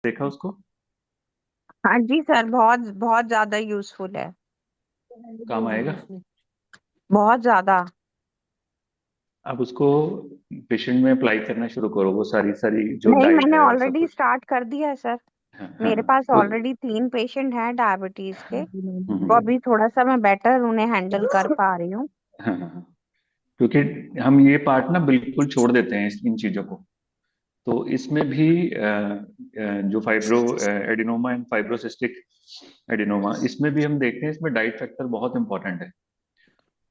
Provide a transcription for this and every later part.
देखा उसको? हाँ जी सर, बहुत बहुत ज्यादा यूजफुल है। काम आएगा। बहुत ज्यादा। अब उसको पेशेंट में अप्लाई करना शुरू करो, वो सारी सारी जो नहीं, डाइट मैंने है और सब ऑलरेडी कुछ। स्टार्ट कर दिया है सर। हाँ हाँ मेरे हाँ। पास वो ऑलरेडी 3 पेशेंट हैं डायबिटीज के। तो हम्म। अभी थोड़ा सा मैं बेटर उन्हें हैंडल कर पा रही हूँ। हाँ हाँ हाँ। क्योंकि हम ये पार्ट ना बिल्कुल छोड़ देते हैं इन चीजों को। तो इसमें भी जो fibro adenoma and fibrocystic adenoma, इसमें भी हम देखते हैं, इसमें डाइट फैक्टर बहुत इंपॉर्टेंट है।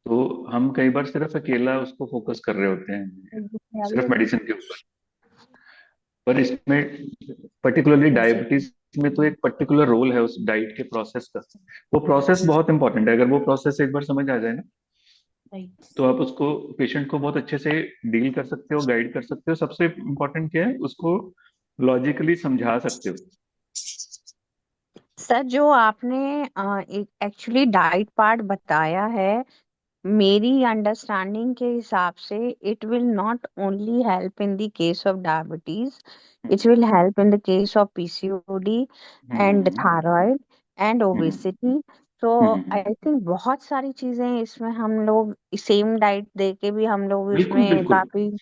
तो हम कई बार सिर्फ अकेला उसको फोकस कर रहे होते हैं, सिर्फ मेडिसिन के ऊपर। पर इसमें पर्टिकुलरली डायबिटीज में तो एक पर्टिकुलर रोल है उस डाइट के प्रोसेस का। वो प्रोसेस बहुत इंपॉर्टेंट है। अगर वो प्रोसेस एक बार समझ आ जाए ना, तो आप उसको, पेशेंट को बहुत अच्छे से डील कर सकते हो, गाइड कर सकते हो। सबसे इम्पोर्टेंट क्या है, उसको लॉजिकली समझा सकते हो। सर, जो आपने एक एक्चुअली डाइट पार्ट बताया है, मेरी अंडरस्टैंडिंग के हिसाब से it will not only help in the case of diabetes, it will help in the case of PCOD and hmm thyroid and hmm obesity. तो आई हम्म। थिंक बहुत सारी चीजें इसमें हम लोग सेम डाइट दे के भी हम लोग बिल्कुल इसमें बिल्कुल। काफी।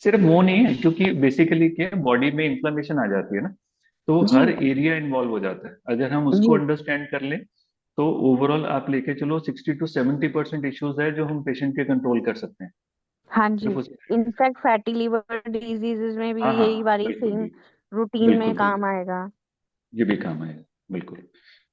सिर्फ वो नहीं है, क्योंकि बेसिकली क्या है, बॉडी में इन्फ्लेमेशन आ जाती है ना, तो जी। हर एरिया इन्वॉल्व हो जाता है। अगर हम उसको जी। अंडरस्टैंड कर लें, तो ओवरऑल आप लेके चलो 60 to 70% इश्यूज है जो हम पेशेंट के कंट्रोल कर सकते हैं, हाँ जी। सिर्फ उस। इनफैक्ट फैटी लिवर डिजीजेस में भी हाँ हाँ, यही वाली बिल्कुल सेम बिल्कुल। रूटीन में बिल्कुल काम बिल्कुल। आएगा। ये भी काम आएगा, बिल्कुल।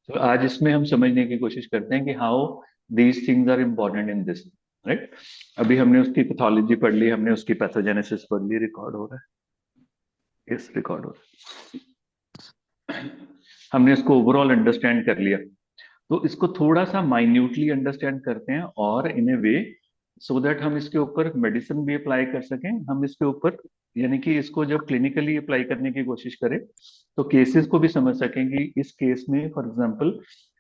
तो आज इसमें हम समझने की कोशिश करते हैं कि how these things are important in this, right. अभी हमने उसकी पैथोलॉजी पढ़ ली, हमने उसकी पैथोजेनेसिस पढ़ ली। रिकॉर्ड हो रहा है? यस, रिकॉर्ड हो रहा है। हमने इसको ओवरऑल अंडरस्टैंड कर लिया। तो इसको थोड़ा सा माइन्यूटली अंडरस्टैंड करते हैं, और इन ए वे सो दैट हम इसके ऊपर मेडिसिन भी अप्लाई कर सकें। हम इसके ऊपर, यानी कि इसको जब क्लिनिकली अप्लाई करने की कोशिश करें, तो केसेस को भी समझ सकें कि इस केस में फॉर एग्जांपल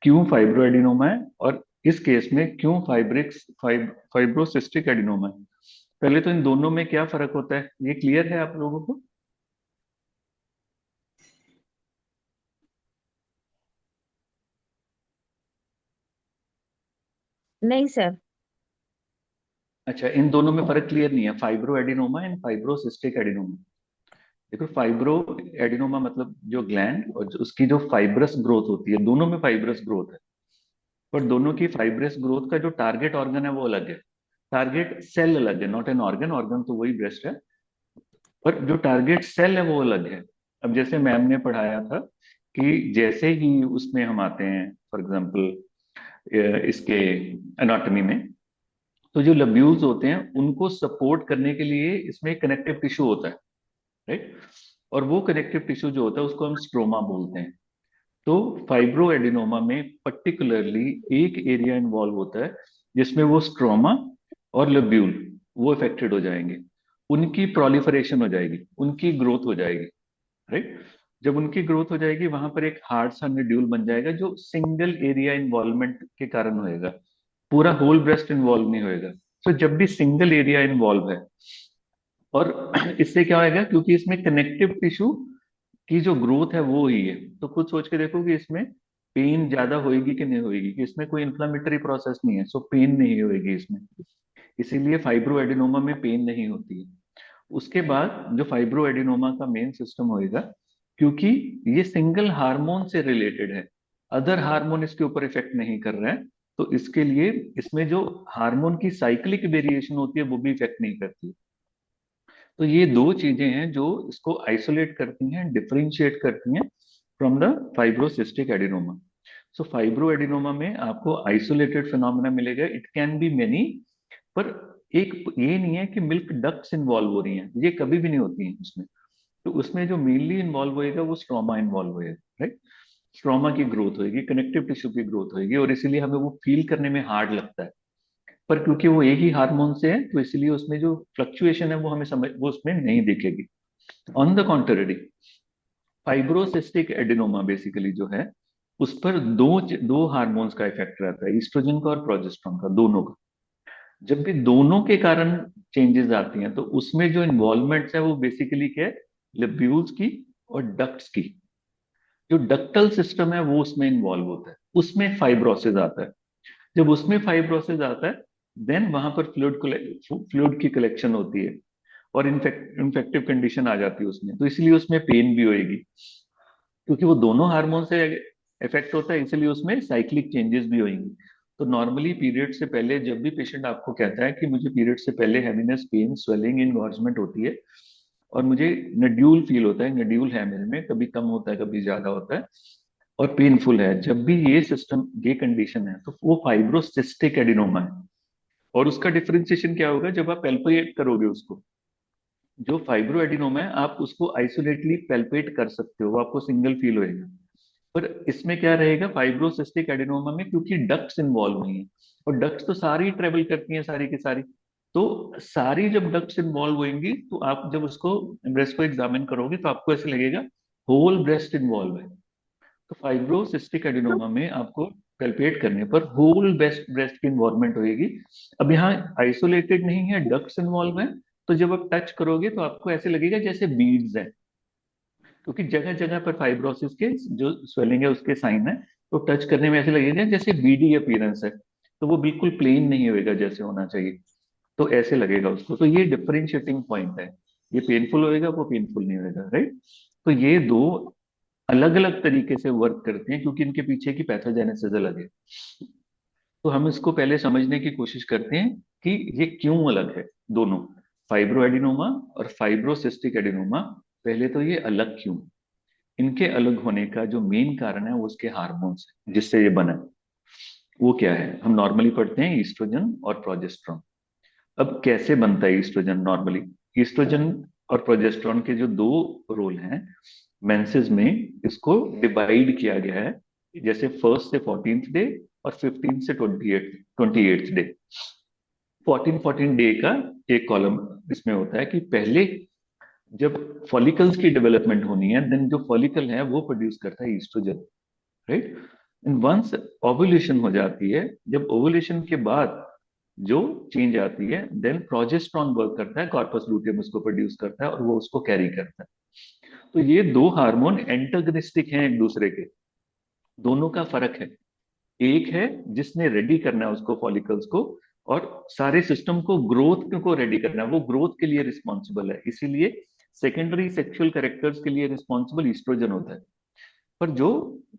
क्यों फाइब्रोएडिनोमा है, और इस केस में क्यों फाइब्रोसिस्टिक एडिनोमा है। पहले तो इन दोनों में क्या फर्क होता है, ये क्लियर है आप लोगों को? नहीं सर। अच्छा, इन दोनों में फर्क क्लियर नहीं है, fibro adenoma and fibrocystic adenoma. देखो, फाइब्रो एडिनोमा मतलब जो ग्लैंड और उसकी जो फाइब्रस ग्रोथ होती है, दोनों में फाइब्रस ग्रोथ है। पर दोनों की फाइब्रस ग्रोथ का जो टारगेट ऑर्गन है वो अलग है। टारगेट सेल अलग है, नॉट एन ऑर्गन। ऑर्गन तो वही ब्रेस्ट है, पर जो टारगेट सेल है वो अलग है। अब जैसे मैम ने पढ़ाया था कि जैसे ही उसमें हम आते हैं, फॉर एग्जाम्पल इसके एनाटॉमी में, तो जो लब्यूल्स होते हैं उनको सपोर्ट करने के लिए इसमें कनेक्टिव टिश्यू होता है, राइट। और वो कनेक्टिव टिश्यू जो होता है उसको हम स्ट्रोमा बोलते हैं। तो फाइब्रो एडिनोमा में पर्टिकुलरली एक एरिया इन्वॉल्व होता है जिसमें वो स्ट्रोमा और लब्यूल वो इफेक्टेड हो जाएंगे। उनकी प्रोलिफरेशन हो जाएगी, उनकी ग्रोथ हो जाएगी, राइट। जब उनकी ग्रोथ हो जाएगी, वहां पर एक हार्ड सा नड्यूल बन जाएगा जो सिंगल एरिया इन्वॉल्वमेंट के कारण होएगा, पूरा होल ब्रेस्ट इन्वॉल्व नहीं होएगा। तो जब भी सिंगल एरिया इन्वॉल्व है, और इससे क्या होएगा, क्योंकि इसमें कनेक्टिव टिश्यू की जो ग्रोथ है वो ही है, तो खुद सोच के देखो कि इसमें पेन ज्यादा होएगी कि नहीं होएगी, कि इसमें कोई इन्फ्लामेटरी प्रोसेस नहीं है, सो पेन नहीं होएगी इसमें। इसीलिए फाइब्रो एडिनोमा में पेन नहीं होती है। उसके बाद जो फाइब्रो एडिनोमा का मेन सिस्टम होएगा, क्योंकि ये सिंगल हार्मोन से रिलेटेड है, अदर हार्मोन इसके ऊपर इफेक्ट नहीं कर रहे हैं, तो इसके लिए इसमें जो हार्मोन की साइक्लिक वेरिएशन होती है वो भी इफेक्ट नहीं करती। तो ये दो चीजें हैं जो इसको आइसोलेट करती हैं, डिफरेंशिएट करती हैं from the fibrocystic adenoma. So fibro adenoma में आपको आइसोलेटेड फिनोमेना मिलेगा, इट कैन बी मेनी। पर एक ये नहीं है कि मिल्क डक्ट्स इन्वॉल्व हो रही हैं, ये कभी भी नहीं होती हैं उसमें। तो उसमें जो मेनली इन्वॉल्व होएगा वो स्ट्रोमा इन्वॉल्व होएगा, राइट। स्ट्रोमा की ग्रोथ होएगी, कनेक्टिव टिश्यू की ग्रोथ होएगी, और इसीलिए हमें वो फील करने में हार्ड लगता है। पर क्योंकि वो एक ही हार्मोन से है, तो इसलिए उसमें जो फ्लक्चुएशन है वो हमें समझ, वो उसमें नहीं दिखेगी। On the contrary, fibrocystic adenoma basically जो है, उस पर दो हार्मोन्स का इफेक्ट रहता है, ईस्ट्रोजन का और प्रोजेस्टेरोन का, दोनों का। जब भी दोनों के कारण चेंजेस आती हैं, तो उसमें जो इन्वॉल्वमेंट्स है वो बेसिकली क्या है, लेब्यूल्स की और डक्ट्स की। जो डक्टल सिस्टम है वो उसमें इन्वॉल्व होता है, उसमें फाइब्रोसिस आता है। जब उसमें फाइब्रोसिस आता है, देन वहां पर फ्लूइड की कलेक्शन होती है, और इन्फेक्टिव कंडीशन आ जाती है उसमें, तो इसलिए उसमें पेन भी होएगी। क्योंकि वो दोनों हार्मोन से इफेक्ट होता है, इसलिए उसमें साइक्लिक चेंजेस भी होंगी। तो नॉर्मली पीरियड से पहले जब भी पेशेंट आपको कहता है कि मुझे पीरियड से पहले हैवीनेस, पेन, स्वेलिंग, इनगॉर्जमेंट होती है, और मुझे नड्यूल फील होता है, नड्यूल है मेरे में, कभी कम होता है कभी ज्यादा होता है, और पेनफुल है, जब भी ये सिस्टम, ये कंडीशन है, तो वो फाइब्रोसिस्टिक एडिनोमा है। और उसका डिफरेंशिएशन क्या होगा, जब आप पैल्पेट करोगे उसको, जो फाइब्रो एडिनोमा है आप उसको आइसोलेटली पैल्पेट कर सकते हो, वो आपको सिंगल फील होएगा। पर इसमें क्या रहेगा, फाइब्रोसिस्टिक एडिनोमा में, क्योंकि डक्ट्स इन्वॉल्व हुई हैं, और डक्ट्स तो सारी ट्रेवल करती हैं, सारी की सारी। तो सारी जब डक्ट्स इन्वॉल्व होंगी, तो आप जब उसको, ब्रेस्ट को एग्जामिन करोगे, तो आपको ऐसे लगेगा होल ब्रेस्ट इन्वॉल्व है। तो फाइब्रोसिस्टिक तो एडिनोमा में आपको पैल्पेट करने पर होल ब्रेस्ट ब्रेस्ट की इन्वॉल्वमेंट होगी। अब यहाँ आइसोलेटेड नहीं है, डक्ट्स इन्वॉल्व है, तो जब आप टच करोगे तो आपको ऐसे लगेगा जैसे बीड्स है, क्योंकि जगह जगह पर फाइब्रोसिस के जो स्वेलिंग है उसके साइन है। तो टच करने में ऐसे लगेगा जैसे बीडी अपीयरेंस है, तो वो बिल्कुल प्लेन नहीं होएगा जैसे होना चाहिए, तो ऐसे लगेगा उसको। तो ये डिफरेंशिएटिंग पॉइंट है, ये पेनफुल होएगा, वो पेनफुल नहीं होएगा, राइट। तो ये दो अलग अलग तरीके से वर्क करते हैं, क्योंकि इनके पीछे की पैथोजेनेसिस अलग है। तो हम इसको पहले समझने की कोशिश करते हैं कि ये क्यों अलग है दोनों, फाइब्रो एडिनोमा और फाइब्रोसिस्टिक एडिनोमा। पहले तो ये अलग क्यों, इनके अलग होने का जो मेन कारण है वो उसके हार्मोन्स है जिससे ये बना है। वो क्या है, हम नॉर्मली पढ़ते हैं ईस्ट्रोजन और प्रोजेस्ट्रॉन। अब कैसे बनता है ईस्ट्रोजन नॉर्मली, ईस्ट्रोजन और प्रोजेस्ट्रॉन के जो दो रोल हैं मेंसेस में, इसको डिवाइड किया गया है, जैसे फर्स्ट से 14th डे और 15 से 28th डे। 14 डे का एक कॉलम इसमें होता है कि पहले जब फॉलिकल्स की डेवलपमेंट होनी है, देन जो फॉलिकल है वो प्रोड्यूस करता है estrogen, right. And once ovulation हो जाती है, जब ओवुलेशन के बाद जो चेंज आती है, देन प्रोजेस्ट्रॉन वर्क करता है, कॉर्पस लूटियम उसको प्रोड्यूस करता है और वो उसको कैरी करता है। तो ये दो हार्मोन एंटागनिस्टिक हैं एक दूसरे के, दोनों का फर्क है। एक है जिसने रेडी करना है उसको, फॉलिकल्स को, और सारे सिस्टम को, ग्रोथ को रेडी करना है, वो ग्रोथ के लिए रिस्पॉन्सिबल है, इसीलिए सेकेंडरी सेक्सुअल कैरेक्टर्स के लिए रिस्पॉन्सिबल ईस्ट्रोजन होता है। पर जो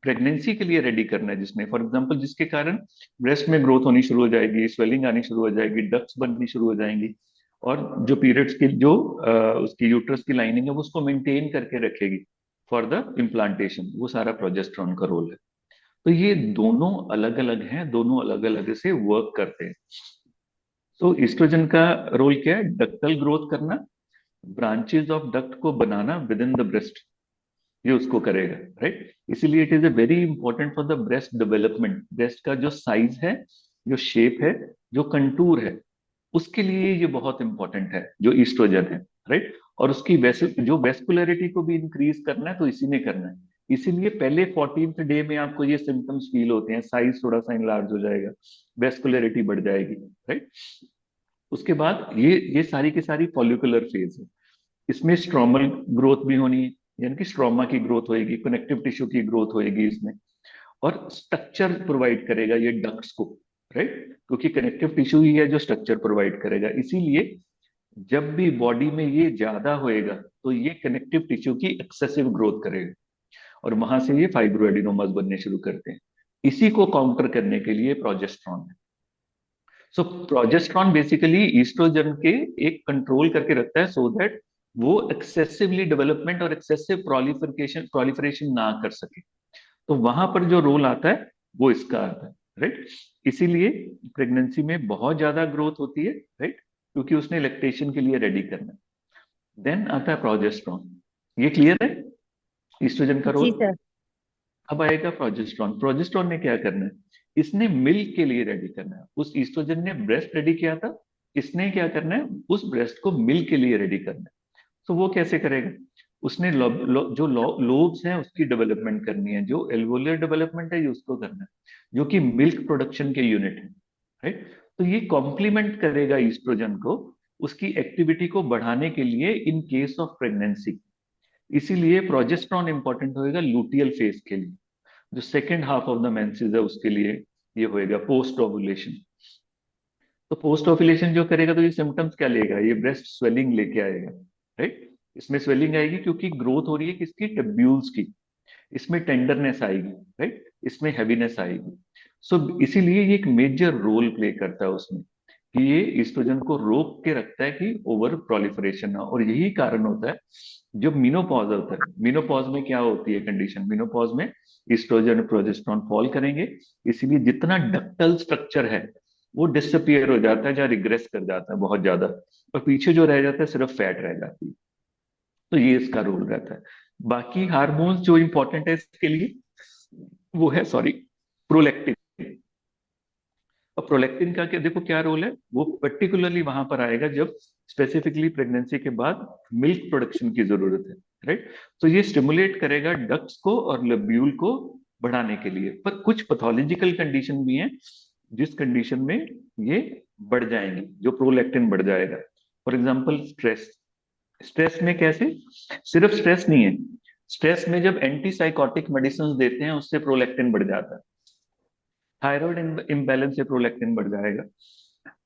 प्रेगनेंसी के लिए रेडी करना है जिसने, फॉर एग्जांपल जिसके कारण ब्रेस्ट में ग्रोथ होनी शुरू हो जाएगी, स्वेलिंग आनी शुरू हो जाएगी, डक्ट्स बननी शुरू हो जाएंगी, और जो पीरियड्स की जो उसकी यूट्रस की लाइनिंग है वो उसको मेंटेन करके रखेगी फॉर द इम्प्लांटेशन, वो सारा प्रोजेस्टेरॉन का रोल है। तो ये दोनों अलग अलग हैं, दोनों अलग अलग से वर्क करते हैं। तो ईस्ट्रोजन का रोल क्या है, डक्टल ग्रोथ करना, ब्रांचेस ऑफ डक्ट को बनाना विद इन द ब्रेस्ट, ये उसको करेगा, राइट। इसीलिए it is a very important for the breast development, breast का जो साइज है, जो शेप है, जो कंटूर है, उसके लिए ये बहुत इंपॉर्टेंट है जो ईस्ट्रोजन है, राइट। और उसकी जो वेस्कुलरिटी को भी इंक्रीज करना है, तो इसी ने करना है। इसीलिए पहले 14th डे में आपको ये सिम्टम्स फील होते हैं, साइज थोड़ा सा इंलार्ज हो जाएगा, वेस्कुलरिटी बढ़ जाएगी, राइट। उसके बाद ये सारी की सारी फॉलिकुलर फेज है। इसमें स्ट्रोमल ग्रोथ भी होनी है, यानी कि स्ट्रोमा की ग्रोथ होएगी, कनेक्टिव टिश्यू की ग्रोथ होएगी इसमें, और स्ट्रक्चर प्रोवाइड करेगा ये डक्ट्स को, राइट। क्योंकि कनेक्टिव टिश्यू ही है जो स्ट्रक्चर प्रोवाइड करेगा, इसीलिए जब भी बॉडी में ये ज्यादा होएगा, तो ये कनेक्टिव टिश्यू की एक्सेसिव ग्रोथ करेगा, और वहां से ये फाइब्रोएडिनोमास बनने शुरू करते हैं। इसी को काउंटर करने के लिए प्रोजेस्ट्रॉन है। सो प्रोजेस्ट्रॉन बेसिकली ईस्ट्रोजन के एक कंट्रोल करके रखता है, सो दैट वो एक्सेसिवली डेवलपमेंट और एक्सेसिव प्रोलिफरेशन प्रोलिफरेशन ना कर सके। तो वहां पर जो रोल आता है वो इसका आता है, राइट। इसीलिए प्रेगनेंसी में बहुत ज्यादा ग्रोथ होती है, राइट, क्योंकि उसने लैक्टेशन के लिए रेडी करना है। देन आता है प्रोजेस्ट्रॉन, ये क्लियर है ईस्ट्रोजन का रोल। जी सर। अब आएगा प्रोजेस्ट्रॉन, प्रोजेस्ट्रॉन ने क्या करना है, इसने मिल्क के लिए रेडी करना है। उस ईस्ट्रोजन ने ब्रेस्ट रेडी किया था, इसने क्या करना है, उस ब्रेस्ट को मिल्क के लिए रेडी करना है। तो वो कैसे करेगा, उसने जो लोब्स हैं उसकी डेवलपमेंट करनी है, जो एल्वोलर डेवलपमेंट है ये उसको करना है, जो कि मिल्क प्रोडक्शन के यूनिट है, राइट। तो ये कॉम्प्लीमेंट करेगा ईस्ट्रोजन को, उसकी एक्टिविटी को बढ़ाने के लिए इन केस ऑफ प्रेगनेंसी। इसीलिए प्रोजेस्टेरॉन इंपॉर्टेंट होएगा लुटियल फेज के लिए, जो second half of the menses है उसके लिए ये होएगा पोस्ट ओवुलेशन। तो पोस्ट ओवुलेशन जो करेगा तो ये सिम्टम्स क्या लेगा, ये ब्रेस्ट स्वेलिंग लेके आएगा, राइट। इसमें स्वेलिंग आएगी क्योंकि ग्रोथ हो रही है किसकी, टेब्यूल्स की। इसमें टेंडरनेस आएगी, राइट, इसमें हैवीनेस आएगी। इसीलिए ये एक मेजर रोल प्ले करता है उसमें, कि ये ईस्ट्रोजन को रोक के रखता है कि ओवर प्रोलिफरेशन ना, और यही कारण होता है जब मीनोपॉज होता है। मीनोपॉज में क्या होती है कंडीशन, मीनोपॉज में ईस्ट्रोजन प्रोजेस्टेरॉन फॉल करेंगे, इसीलिए जितना डक्टल स्ट्रक्चर है वो डिसअपियर हो जाता है, जहाँ रिग्रेस कर जाता है बहुत ज्यादा, और पीछे जो रह जाता है सिर्फ फैट रह जाती है। तो ये इसका रोल रहता है। बाकी हार्मोन्स जो इंपॉर्टेंट है इसके लिए वो है, सॉरी, प्रोलैक्टिन। अब प्रोलैक्टिन का क्या, देखो क्या रोल है, वो पर्टिकुलरली वहां पर आएगा जब स्पेसिफिकली प्रेगनेंसी के बाद मिल्क प्रोडक्शन की जरूरत है, राइट। तो ये स्टिमुलेट करेगा डक्ट्स को और लब्यूल को बढ़ाने के लिए। पर कुछ पैथोलॉजिकल कंडीशन भी हैं जिस कंडीशन में ये बढ़ जाएंगी, जो प्रोलैक्टिन बढ़ जाएगा। For example stress. स्ट्रेस में कैसे, सिर्फ स्ट्रेस नहीं है, स्ट्रेस में जब एंटी साइकोटिक मेडिसिन देते हैं उससे प्रोलैक्टिन बढ़ जाता है। थायराइड इम्बैलेंस से प्रोलैक्टिन बढ़ जाएगा,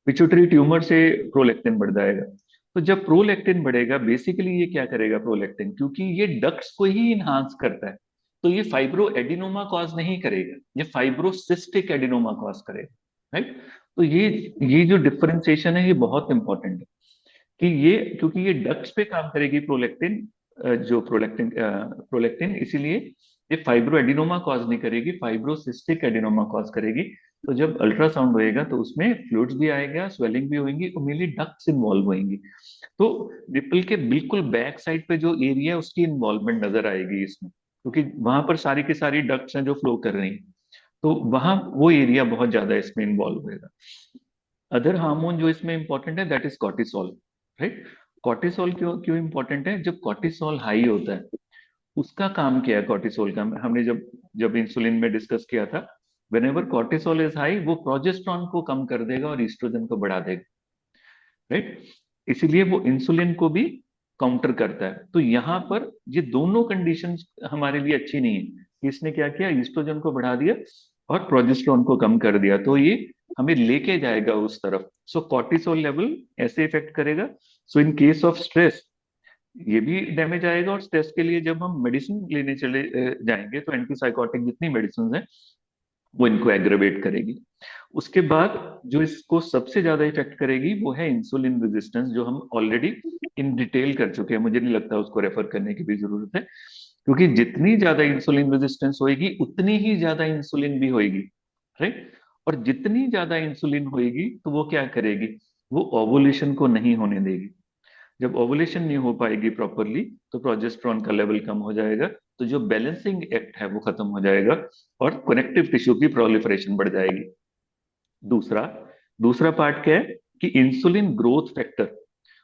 पिट्यूटरी ट्यूमर से प्रोलैक्टिन बढ़ जाएगा। तो जब प्रोलैक्टिन बढ़ेगा, बेसिकली ये क्या करेगा प्रोलैक्टिन, क्योंकि ये डक्ट्स को ही इन्हांस करता है, तो ये फाइब्रो एडिनोमा कॉज नहीं करेगा, ये फाइब्रोसिस्टिक एडिनोमा कॉज करेगा, राइट। तो ये जो डिफरेंशिएशन है ये बहुत इंपॉर्टेंट है, कि ये क्योंकि ये डक्ट्स पे काम करेगी प्रोलैक्टिन, जो प्रोलैक्टिन, इसीलिए ये फाइब्रो एडिनोमा कॉज नहीं करेगी, फाइब्रोसिस्टिक एडिनोमा कॉज करेगी। तो जब अल्ट्रासाउंड होएगा तो उसमें फ्लूइड्स भी आएगा, स्वेलिंग भी होंगी, और मेनली डक्ट्स इन्वॉल्व होंगी। तो निपल के बिल्कुल बैक साइड पे जो एरिया है उसकी इन्वॉल्वमेंट नजर आएगी इसमें, क्योंकि वहां पर सारी की सारी डक्ट्स हैं जो फ्लो कर रही हैं। तो वहां वो एरिया बहुत ज्यादा इसमें इन्वॉल्व होएगा। अदर हार्मोन जो इसमें इंपॉर्टेंट है that is cortisol, right. Cortisol क्यों क्यों इंपॉर्टेंट है, जब कॉर्टिसोल हाई होता है, उसका काम क्या है कॉर्टिसोल का, हमने जब जब इंसुलिन में डिस्कस किया था, when ever cortisol is high वो प्रोजेस्ट्रॉन को कम कर देगा और ईस्ट्रोजन को बढ़ा देगा, राइट। इसीलिए वो इंसुलिन को भी काउंटर करता है। तो यहाँ पर ये दोनों कंडीशंस हमारे लिए अच्छी नहीं है, कि इसने क्या किया, ईस्ट्रोजन को बढ़ा दिया और प्रोजेस्ट्रॉन को कम कर दिया, तो ये हमें लेके जाएगा उस तरफ। सो कॉर्टिसोल लेवल ऐसे इफेक्ट करेगा। सो इन केस ऑफ स्ट्रेस ये भी डैमेज आएगा, और स्ट्रेस के लिए जब हम मेडिसिन लेने चले जाएंगे तो एंटीसाइकोटिक जितनी मेडिसिन है वो इनको एग्रेवेट करेगी। उसके बाद जो इसको सबसे ज्यादा इफेक्ट करेगी वो है इंसुलिन रेजिस्टेंस, जो हम ऑलरेडी इन डिटेल कर चुके हैं, मुझे नहीं लगता उसको रेफर करने की भी जरूरत है, क्योंकि जितनी ज्यादा इंसुलिन रेजिस्टेंस होएगी उतनी ही ज्यादा इंसुलिन भी होएगी, राइट। और जितनी ज्यादा इंसुलिन होएगी तो वो क्या करेगी, वो ओवुलेशन को नहीं होने देगी। जब ओवुलेशन नहीं हो पाएगी प्रॉपरली तो प्रोजेस्टेरॉन का लेवल कम हो जाएगा, तो जो बैलेंसिंग एक्ट है वो खत्म हो जाएगा, और कनेक्टिव टिश्यू की प्रोलिफरेशन बढ़ जाएगी। दूसरा दूसरा पार्ट क्या है, कि इंसुलिन ग्रोथ फैक्टर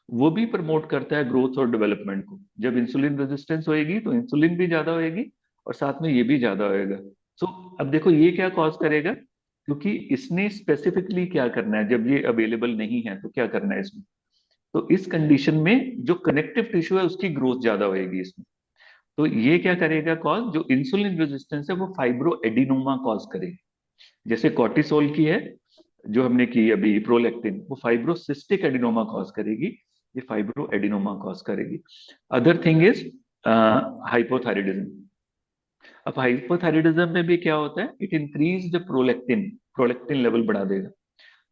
वो भी प्रमोट करता है ग्रोथ और डेवलपमेंट को। जब इंसुलिन रेजिस्टेंस होएगी तो इंसुलिन भी ज्यादा होएगी और साथ में ये भी ज्यादा होएगा। सो अब देखो ये क्या कॉज करेगा, क्योंकि इसने स्पेसिफिकली क्या करना है, जब ये अवेलेबल नहीं है तो क्या करना है इसमें, तो इस कंडीशन में जो कनेक्टिव टिश्यू है उसकी ग्रोथ ज्यादा होएगी इसमें। तो ये क्या करेगा कॉज, जो इंसुलिन रेजिस्टेंस है वो फाइब्रो एडिनोमा कॉज करेगी। जैसे कॉर्टिसोल की है जो हमने की अभी प्रोलैक्टिन, वो फाइब्रोसिस्टिक एडिनोमा कॉज करेगी, ये फाइब्रो एडिनोमा कॉज करेगी। Other thing is hypothyroidism. अब हाइपोथायराइडिज्म में भी क्या होता है, it increase the prolactin, prolactin level बढ़ा देगा।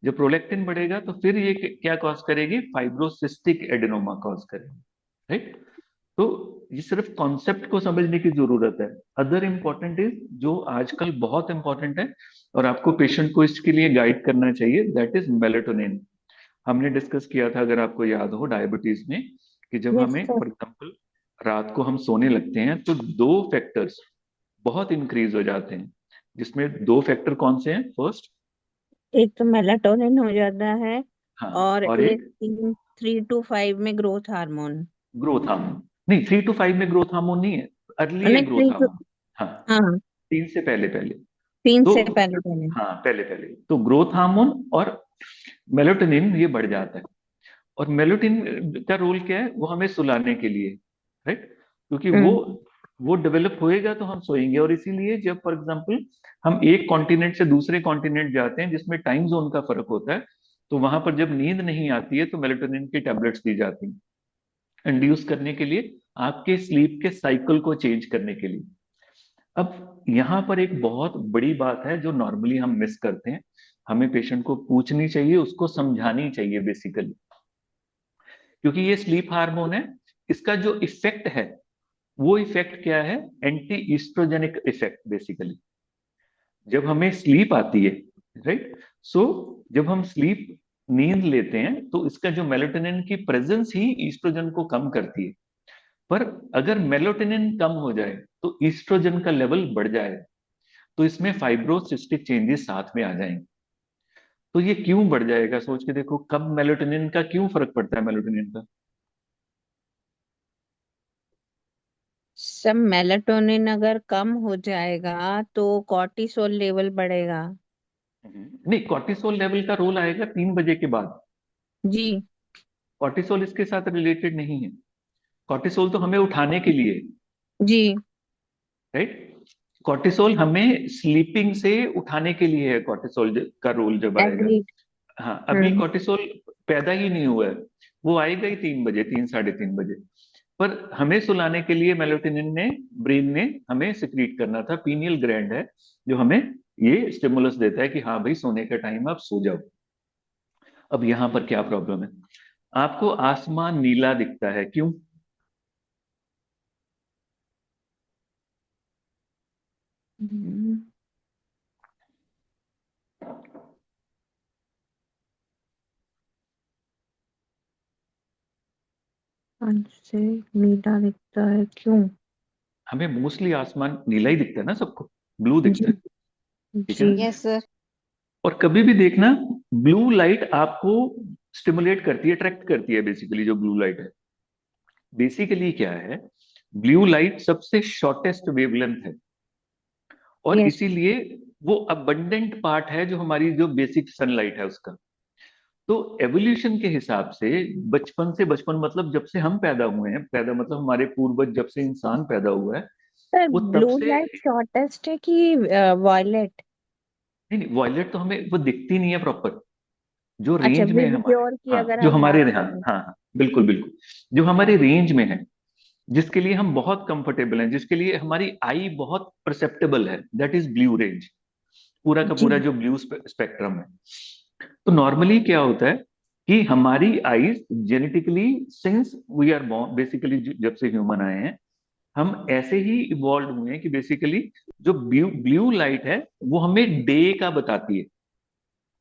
जब प्रोलैक्टिन बढ़ेगा तो फिर ये क्या कॉज करेगी, फाइब्रोसिस्टिक एडिनोमा कॉज करेगी, राइट। तो ये सिर्फ कॉन्सेप्ट को समझने की जरूरत है। अदर इंपॉर्टेंट इज जो आजकल बहुत इंपॉर्टेंट है और आपको पेशेंट को इसके लिए गाइड करना चाहिए, दैट इज मेलेटोनिन। हमने डिस्कस किया था अगर आपको याद हो डायबिटीज में, कि जब यस हमें सर। फॉर एग्जाम्पल रात को हम सोने लगते हैं तो दो फैक्टर्स बहुत इंक्रीज हो जाते हैं, जिसमें दो फैक्टर कौन से हैं, फर्स्ट, एक तो मेलाटोनिन हो जाता है, हाँ, और और एक एक 3 to 5 में ग्रोथ हार्मोन। Growth hormone. नहीं, 3 to 5 में ग्रोथ हार्मोन नहीं है, अर्ली है नहीं, ग्रोथ थ्री टू हार्मोन। हाँ, हाँ, 3 से पहले पहले। तीन तो से पहले पहले। हाँ, पहले पहले तो ग्रोथ हार्मोन और मेलेटोनिन ये बढ़ जाता है। और मेलेटोनिन का रोल क्या है, वो हमें सुलाने के लिए, राइट। क्योंकि हम्म वो डेवलप होएगा तो हम सोएंगे। और इसीलिए जब फॉर एग्जाम्पल हम एक कॉन्टिनेंट से दूसरे कॉन्टिनेंट जाते हैं जिसमें टाइम जोन का फर्क होता है, तो वहां पर जब नींद नहीं आती है तो मेलेटोनिन की टैबलेट्स दी जाती हैं इंड्यूस करने के लिए, आपके स्लीप के साइकिल को चेंज करने के लिए। अब यहाँ पर एक बहुत बड़ी बात है जो नॉर्मली हम मिस करते हैं, हमें पेशेंट को पूछनी चाहिए, उसको समझानी चाहिए बेसिकली। क्योंकि ये स्लीप हार्मोन है, इसका जो इफेक्ट है वो इफेक्ट क्या है, एंटी ईस्ट्रोजेनिक इफेक्ट बेसिकली। जब हमें स्लीप आती है, राइट, सो जब हम स्लीप नींद लेते हैं तो इसका जो मेलेटोनिन की प्रेजेंस ही ईस्ट्रोजन को कम करती है। पर अगर मेलेटोनिन कम हो जाए तो ईस्ट्रोजन का लेवल बढ़ जाए, तो इसमें फाइब्रोसिस्टिक चेंजेस साथ में आ जाएंगे। तो ये क्यों बढ़ जाएगा, सोच के देखो, कब मेलेटोनिन का क्यों फर्क पड़ता है मेलेटोनिन का? सब मेलाटोनिन अगर कम हो जाएगा तो कॉर्टिसोल लेवल बढ़ेगा। नहीं, कॉर्टिसोल लेवल का रोल आएगा 3 बजे के बाद। जी। कॉर्टिसोल इसके साथ रिलेटेड नहीं है। कॉर्टिसोल तो हमें उठाने के लिए, जी। राइट, कॉर्टिसोल हमें स्लीपिंग से उठाने के लिए है, कॉर्टिसोल का रोल जब आएगा। एग्रीड। हाँ, अभी हम्म। कॉर्टिसोल पैदा ही नहीं हुआ है, वो आएगा ही 3 बजे, 3 साढ़े 3 बजे। पर हमें सुलाने के लिए मेलेटोनिन ने, ब्रेन ने हमें सिक्रीट करना था, पीनियल ग्लैंड है जो हमें ये स्टिमुलस देता है कि हाँ भाई सोने का टाइम, आप सो जाओ। अब यहाँ पर क्या प्रॉब्लम है, आपको आसमान नीला दिखता है, क्यों? हम्म, से नीला दिखता है क्यों? हमें मोस्टली आसमान नीला ही दिखता है ना, सबको ब्लू जी। दिखता है, ठीक है जी। ना? Yes sir. और कभी भी देखना, ब्लू लाइट आपको स्टिमुलेट करती है, अट्रैक्ट करती है बेसिकली। जो ब्लू लाइट है बेसिकली क्या है, ब्लू लाइट सबसे शॉर्टेस्ट वेवलेंथ है, और यस। इसीलिए वो अबंडेंट पार्ट है जो हमारी जो बेसिक सनलाइट है उसका। तो एवोल्यूशन के हिसाब से, बचपन से, बचपन मतलब जब से हम पैदा हुए हैं, पैदा मतलब हमारे पूर्वज जब से इंसान पैदा हुआ है, सर वो तब ब्लू से, लाइट शॉर्टेस्ट है कि वॉयलेट? नहीं नहीं, वॉयलेट तो हमें वो दिखती नहीं है प्रॉपर। जो अच्छा, रेंज में है हमारे, विजियोर की हाँ अगर जो हम हमारे, बात हाँ करें। हाँ हाँ, बिल्कुल बिल्कुल, जो हमारे रेंज में है, जिसके लिए हम बहुत कंफर्टेबल हैं, जिसके लिए हमारी आई बहुत परसेप्टेबल है, दैट इज ब्लू रेंज, पूरा का जी। पूरा जो ब्लू स्पेक्ट्रम है। तो नॉर्मली क्या होता है कि हमारी eyes genetically, since we are born basically, जब से ह्यूमन आए हैं, हम ऐसे ही इवॉल्व हुए हैं कि बेसिकली जो ब्लू ब्लू लाइट है वो हमें डे का बताती है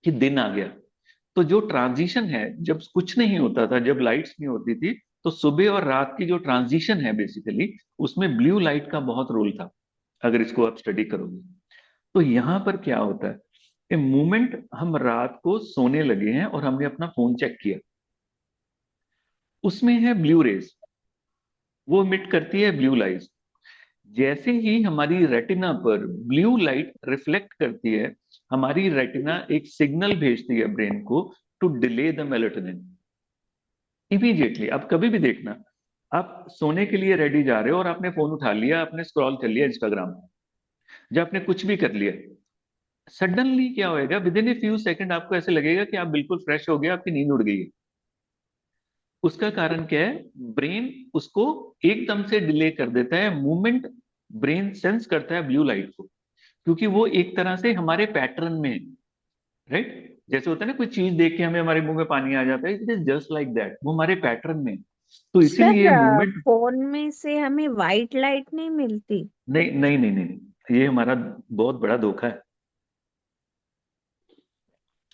कि दिन आ गया। तो जो ट्रांजिशन है, जब कुछ नहीं होता था, जब लाइट्स नहीं होती थी, तो सुबह और रात की जो ट्रांजिशन है बेसिकली, उसमें ब्लू लाइट का बहुत रोल था, अगर इसको आप स्टडी करोगे। तो यहाँ पर क्या होता है, ए मोमेंट हम रात को सोने लगे हैं और हमने अपना फोन चेक किया, उसमें है ब्लू रेज, वो इमिट करती है ब्लू लाइट। जैसे ही हमारी रेटिना पर ब्लू लाइट रिफ्लेक्ट करती है, हमारी रेटिना एक सिग्नल भेजती है ब्रेन को to delay the melatonin immediately. आप कभी भी देखना, आप सोने के लिए रेडी जा रहे हो और आपने फोन उठा लिया, आपने स्क्रॉल कर लिया इंस्टाग्राम, या आपने कुछ भी कर लिया, सडनली क्या होएगा, with in a few second आपको ऐसे लगेगा कि आप बिल्कुल फ्रेश हो गए, आपकी नींद उड़ गई है। उसका कारण क्या है, ब्रेन उसको एकदम से डिले कर देता है मूवमेंट, ब्रेन सेंस करता है ब्लू लाइट को, क्योंकि वो एक तरह से हमारे पैटर्न में है, राइट। जैसे होता है ना, कोई चीज देख के हमें हमारे मुंह में पानी आ जाता है, it is just like that, वो हमारे पैटर्न में है। तो इसीलिए सर मूवमेंट, फोन में से हमें वाइट लाइट नहीं मिलती? नहीं नहीं नहीं नहीं, ये हमारा बहुत बड़ा धोखा है।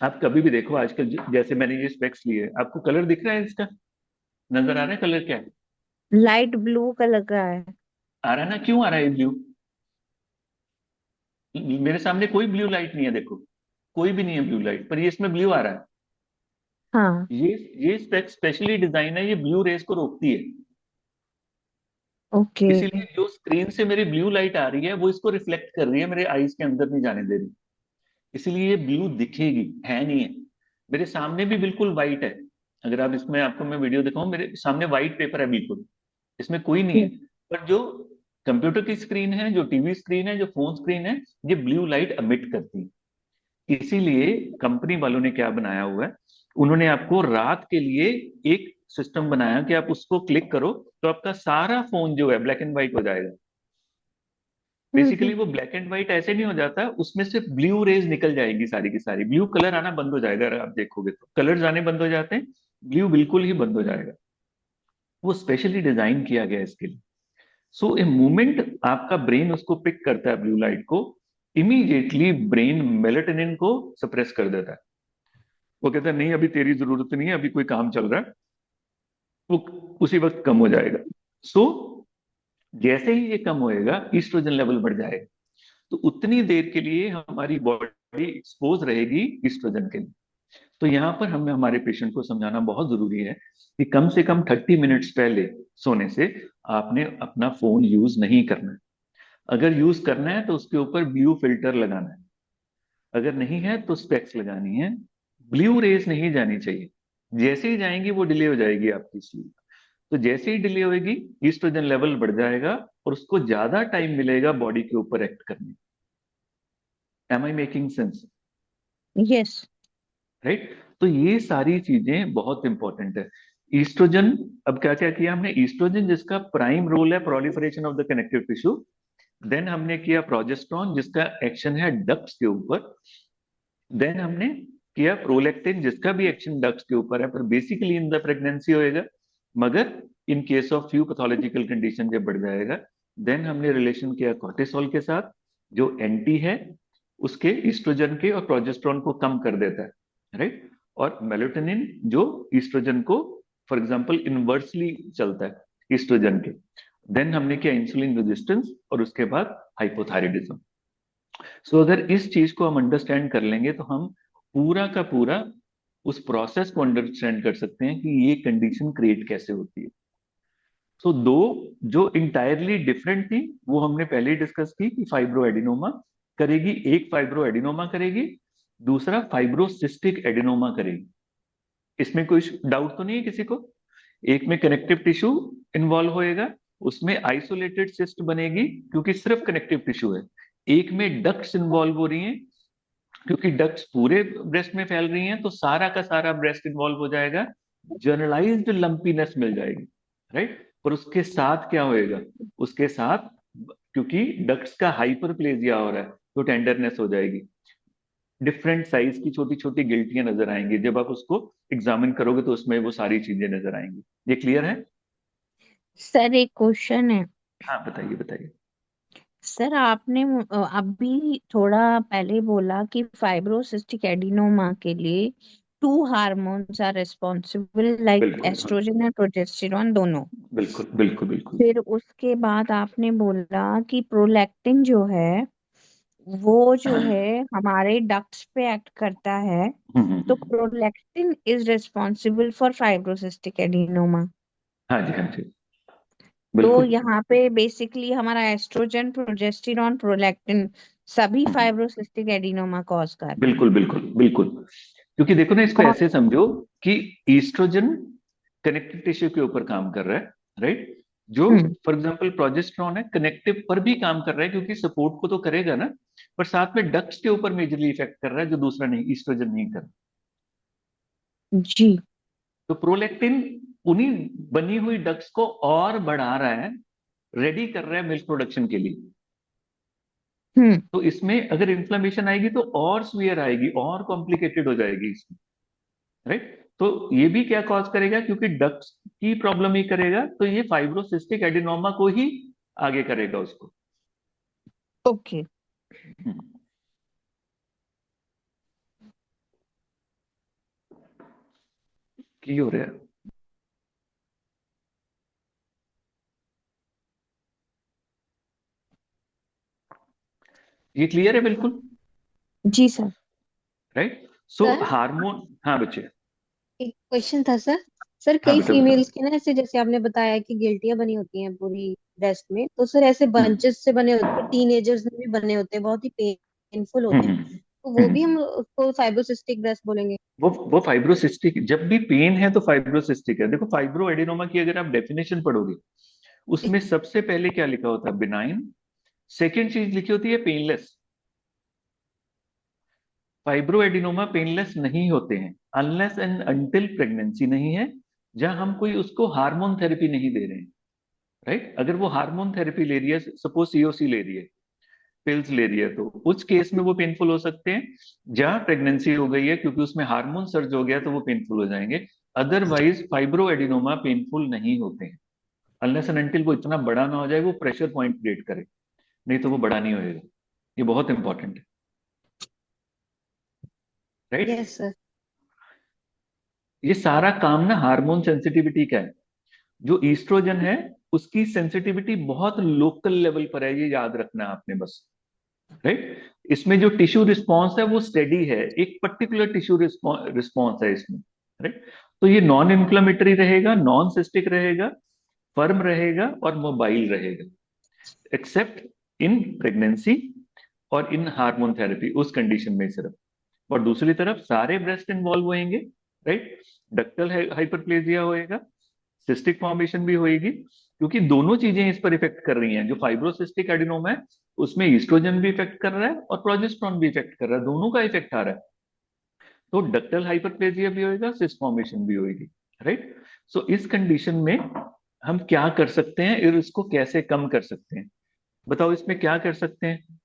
आप कभी भी देखो आजकल, जैसे मैंने ये स्पेक्स लिए, आपको कलर दिख रहा है इसका, नजर आ रहा है कलर क्या है? लाइट ब्लू कलर का है। आ रहा है ना, क्यों आ रहा है ब्लू? मेरे सामने कोई ब्लू लाइट नहीं है, देखो, कोई भी नहीं है ब्लू लाइट, पर ये इसमें ब्लू आ रहा है। हाँ। ये ये स्पेक्स स्पेशली डिजाइन है, ये ब्लू रेस को रोकती है। ओके। इसीलिए जो स्क्रीन से मेरी ब्लू लाइट आ रही है वो इसको रिफ्लेक्ट कर रही है, मेरे आईज के अंदर नहीं जाने दे रही। इसलिए ये ब्लू दिखेगी, है नहीं है। मेरे सामने भी बिल्कुल व्हाइट है, अगर आप इसमें, आपको मैं वीडियो दिखाऊं, मेरे सामने व्हाइट पेपर है बिल्कुल, इसमें कोई नहीं है। पर जो कंप्यूटर की स्क्रीन है, जो टीवी स्क्रीन है, जो फोन स्क्रीन है, ये ब्लू लाइट अमिट करती है। इसीलिए कंपनी वालों ने क्या बनाया हुआ है, उन्होंने आपको रात के लिए एक सिस्टम बनाया कि आप उसको क्लिक करो तो आपका सारा फोन जो है ब्लैक एंड व्हाइट हो जाएगा। बेसिकली हम्म। वो ब्लैक एंड व्हाइट ऐसे नहीं हो जाता, उसमें से ब्लू रेज निकल जाएगी सारी की सारी, ब्लू कलर आना बंद हो जाएगा। अगर आप देखोगे तो कलर्स आने बंद हो जाते हैं, ब्लू बिल्कुल ही बंद हो जाएगा। वो स्पेशली डिजाइन किया गया है इसके लिए। सो ए मोमेंट आपका ब्रेन उसको पिक करता है ब्लू लाइट को, इमीडिएटली ब्रेन मेलेटोनिन को सप्रेस कर देता है। वो कहता है नहीं अभी तेरी जरूरत नहीं है, अभी कोई काम चल रहा है, वो उसी वक्त कम हो जाएगा। सो जैसे ही ये कम होएगा ईस्ट्रोजन लेवल बढ़ जाएगा, तो उतनी देर के लिए हमारी बॉडी एक्सपोज रहेगी ईस्ट्रोजन के लिए। तो यहाँ पर हमें हमारे पेशेंट को समझाना बहुत जरूरी है कि कम से कम 30 मिनट्स पहले सोने से आपने अपना फोन यूज नहीं करना है। अगर यूज करना है तो उसके ऊपर ब्लू फिल्टर लगाना है, अगर नहीं है तो स्पेक्स लगानी है। ब्लू रेस नहीं जानी चाहिए, जैसे ही जाएंगी वो डिले हो जाएगी आपकी स्लीप। तो जैसे ही डिले होगी ईस्ट्रोजन लेवल बढ़ जाएगा और उसको ज्यादा टाइम मिलेगा बॉडी के ऊपर एक्ट करने। Am I making sense? Yes. Right. तो ये सारी चीजें बहुत इंपॉर्टेंट है। ईस्ट्रोजन, अब क्या क्या किया हमने, ईस्ट्रोजन जिसका प्राइम रोल है proliferation of the connective tissue, then हमने किया प्रोजेस्टेरॉन जिसका एक्शन है डक्ट्स के ऊपर, देन हमने किया प्रोलैक्टिन जिसका भी एक्शन डक्ट्स के ऊपर है पर बेसिकली इन द प्रेगनेंसी होएगा, मगर in case of few pathological condition जब बढ़ जाएगा। देन हमने रिलेशन किया कॉर्टिसोल के साथ जो एंटी है उसके, ईस्ट्रोजन के और प्रोजेस्टेरॉन को कम कर देता है, राइट। और मेलेटोनिन जो ईस्ट्रोजन को फॉर एग्जांपल इनवर्सली चलता है ईस्ट्रोजन के। देन हमने किया इंसुलिन रेजिस्टेंस और उसके बाद हाइपोथायराइडिज्म। सो अगर इस चीज को हम अंडरस्टैंड कर लेंगे तो हम पूरा का पूरा उस प्रोसेस को अंडरस्टैंड कर सकते हैं कि ये कंडीशन क्रिएट कैसे होती है। सो दो जो इंटायरली डिफरेंट थी वो हमने पहले ही डिस्कस की कि फाइब्रो एडिनोमा करेगी, एक फाइब्रो एडिनोमा करेगी, दूसरा फाइब्रोसिस्टिक एडिनोमा करेगी। इसमें कोई डाउट तो नहीं है किसी को? एक में कनेक्टिव टिश्यू इन्वॉल्व होएगा, उसमें आइसोलेटेड सिस्ट बनेगी क्योंकि सिर्फ कनेक्टिव टिश्यू है। एक में डक्ट्स इन्वॉल्व हो रही हैं क्योंकि डक्ट्स पूरे ब्रेस्ट में फैल रही हैं, तो सारा का सारा ब्रेस्ट इन्वॉल्व हो जाएगा, जनरलाइज्ड लंपीनेस मिल जाएगी, राइट। पर उसके साथ क्या होएगा, उसके साथ क्योंकि डक्ट्स का हाइपरप्लेजिया हो रहा है तो टेंडरनेस हो जाएगी, डिफरेंट साइज की छोटी छोटी गिल्टियां नजर आएंगी, जब आप उसको एग्जामिन करोगे तो उसमें वो सारी चीजें नजर आएंगी। ये क्लियर है? सर एक क्वेश्चन है। हाँ बताइए बताइए। सर आपने अभी थोड़ा पहले बोला कि फाइब्रोसिस्टिक एडिनोमा के लिए two hormones are responsible like बिल्कुल हाँ, एस्ट्रोजन और प्रोजेस्टेरॉन दोनों। बिल्कुल बिल्कुल बिल्कुल। फिर उसके बाद आपने बोला कि प्रोलैक्टिन जो है वो जो है हमारे डक्ट्स पे एक्ट करता है। तो hmm. Prolactin is responsible for fibrocystic adenoma. हाँ जी हाँ जी, तो बिल्कुल। यहाँ पे बेसिकली हमारा एस्ट्रोजन प्रोजेस्टेरॉन प्रोलैक्टिन सभी हम्म, फाइब्रोसिस्टिक एडिनोमा कॉज कर रहे हैं। बिल्कुल बिल्कुल बिल्कुल। क्योंकि देखो ना, इसको कौन? ऐसे समझो कि ईस्ट्रोजन कनेक्टिव टिश्यू के ऊपर काम कर रहा है, राइट। जो हम्म। फॉर एग्जांपल प्रोजेस्टेरॉन है कनेक्टिव पर भी काम कर रहा है क्योंकि सपोर्ट को तो करेगा ना, पर साथ में डक्ट्स के ऊपर मेजरली इफेक्ट कर रहा है जो दूसरा नहीं, ईस्ट्रोजन नहीं कर रहा। जी। तो प्रोलैक्टिन उन्हीं बनी हुई डक्ट्स को और बढ़ा रहा है, रेडी कर रहा है मिल्क प्रोडक्शन के लिए। हम्म। तो इसमें अगर इन्फ्लेमेशन आएगी तो और सीवियर आएगी और कॉम्प्लिकेटेड हो जाएगी इसमें, राइट। तो ये भी क्या कॉज करेगा, क्योंकि डक्ट्स की प्रॉब्लम ही करेगा तो ये फाइब्रोसिस्टिक एडिनोमा को ही आगे करेगा उसको। ओके। हम्म, की हो रहा है। ये क्लियर है बिल्कुल, जी sir. Right. So sir hormone, हाँ बच्चे। एक क्वेश्चन था सर। सर हाँ कई बेटा बताओ। फीमेल्स के ना ऐसे जैसे आपने बताया कि गिल्टियां बनी होती हैं पूरी ब्रेस्ट में, तो सर ऐसे हम्म बंचेस से बने होते हैं, टीनेजर्स में भी बने होते हैं, बहुत ही पेनफुल हम्म होते हैं, हम्म, तो वो भी हम्म। हम उसको फाइब्रोसिस्टिक ब्रेस्ट बोलेंगे? वो फाइब्रोसिस्टिक, जब भी पेन है तो फाइब्रोसिस्टिक है। देखो फाइब्रो एडिनोमा की अगर आप डेफिनेशन पढ़ोगे उसमें सबसे पहले क्या लिखा होता है? बिनाइन। सेकेंड चीज लिखी होती है पेनलेस। फाइब्रो एडिनोमा पेनलेस नहीं होते हैं अनलेस एंड अनटिल प्रेगनेंसी नहीं है, जहां हम कोई उसको हार्मोन थेरेपी नहीं दे रहे हैं। राइट? अगर वो हार्मोन थेरेपी ले रही है, सपोज सीओसी ले रही है, पिल्स ले रही है, तो उस केस में वो पेनफुल हो सकते हैं। जहां प्रेगनेंसी हो गई है क्योंकि उसमें हार्मोन सर्ज हो गया तो वो पेनफुल हो जाएंगे। अदरवाइज फाइब्रो एडिनोमा पेनफुल नहीं होते हैं अनलेस एंड अनटिल वो इतना बड़ा ना हो जाए, वो प्रेशर पॉइंट क्रिएट करे, नहीं तो वो बड़ा नहीं होएगा। ये बहुत इंपॉर्टेंट है। राइट? Yes sir. ये सारा काम ना हार्मोन सेंसिटिविटी का है। जो ईस्ट्रोजन है उसकी सेंसिटिविटी बहुत लोकल लेवल पर है, ये याद रखना है आपने बस। राइट? इसमें जो टिश्यू रिस्पॉन्स है वो स्टेडी है, एक पर्टिकुलर टिश्यू रिस्पॉन्स है इसमें। राइट? तो ये नॉन इन्फ्लेमेटरी रहेगा, नॉन सिस्टिक रहेगा, फर्म रहेगा और मोबाइल रहेगा, एक्सेप्ट इन प्रेगनेंसी और इन हार्मोन थेरेपी, उस कंडीशन में सिर्फ। और दूसरी तरफ सारे ब्रेस्ट इन्वॉल्व होंगे। राइट? डक्टल हाइपरप्लेजिया होएगा, सिस्टिक फॉर्मेशन भी होएगी, क्योंकि दोनों चीजें इस पर इफेक्ट कर रही हैं। जो फाइब्रोसिस्टिक एडिनोमा है उसमें ईस्ट्रोजन भी इफेक्ट कर रहा है और प्रोजेस्टेरॉन भी इफेक्ट कर रहा है, दोनों का इफेक्ट आ रहा है। तो डक्टल हाइपरप्लेजिया भी होएगा, सिस्ट फॉर्मेशन भी होएगी। राइट? सो इस कंडीशन में हम क्या कर सकते हैं और इसको कैसे कम कर सकते हैं? बताओ इसमें क्या कर सकते हैं?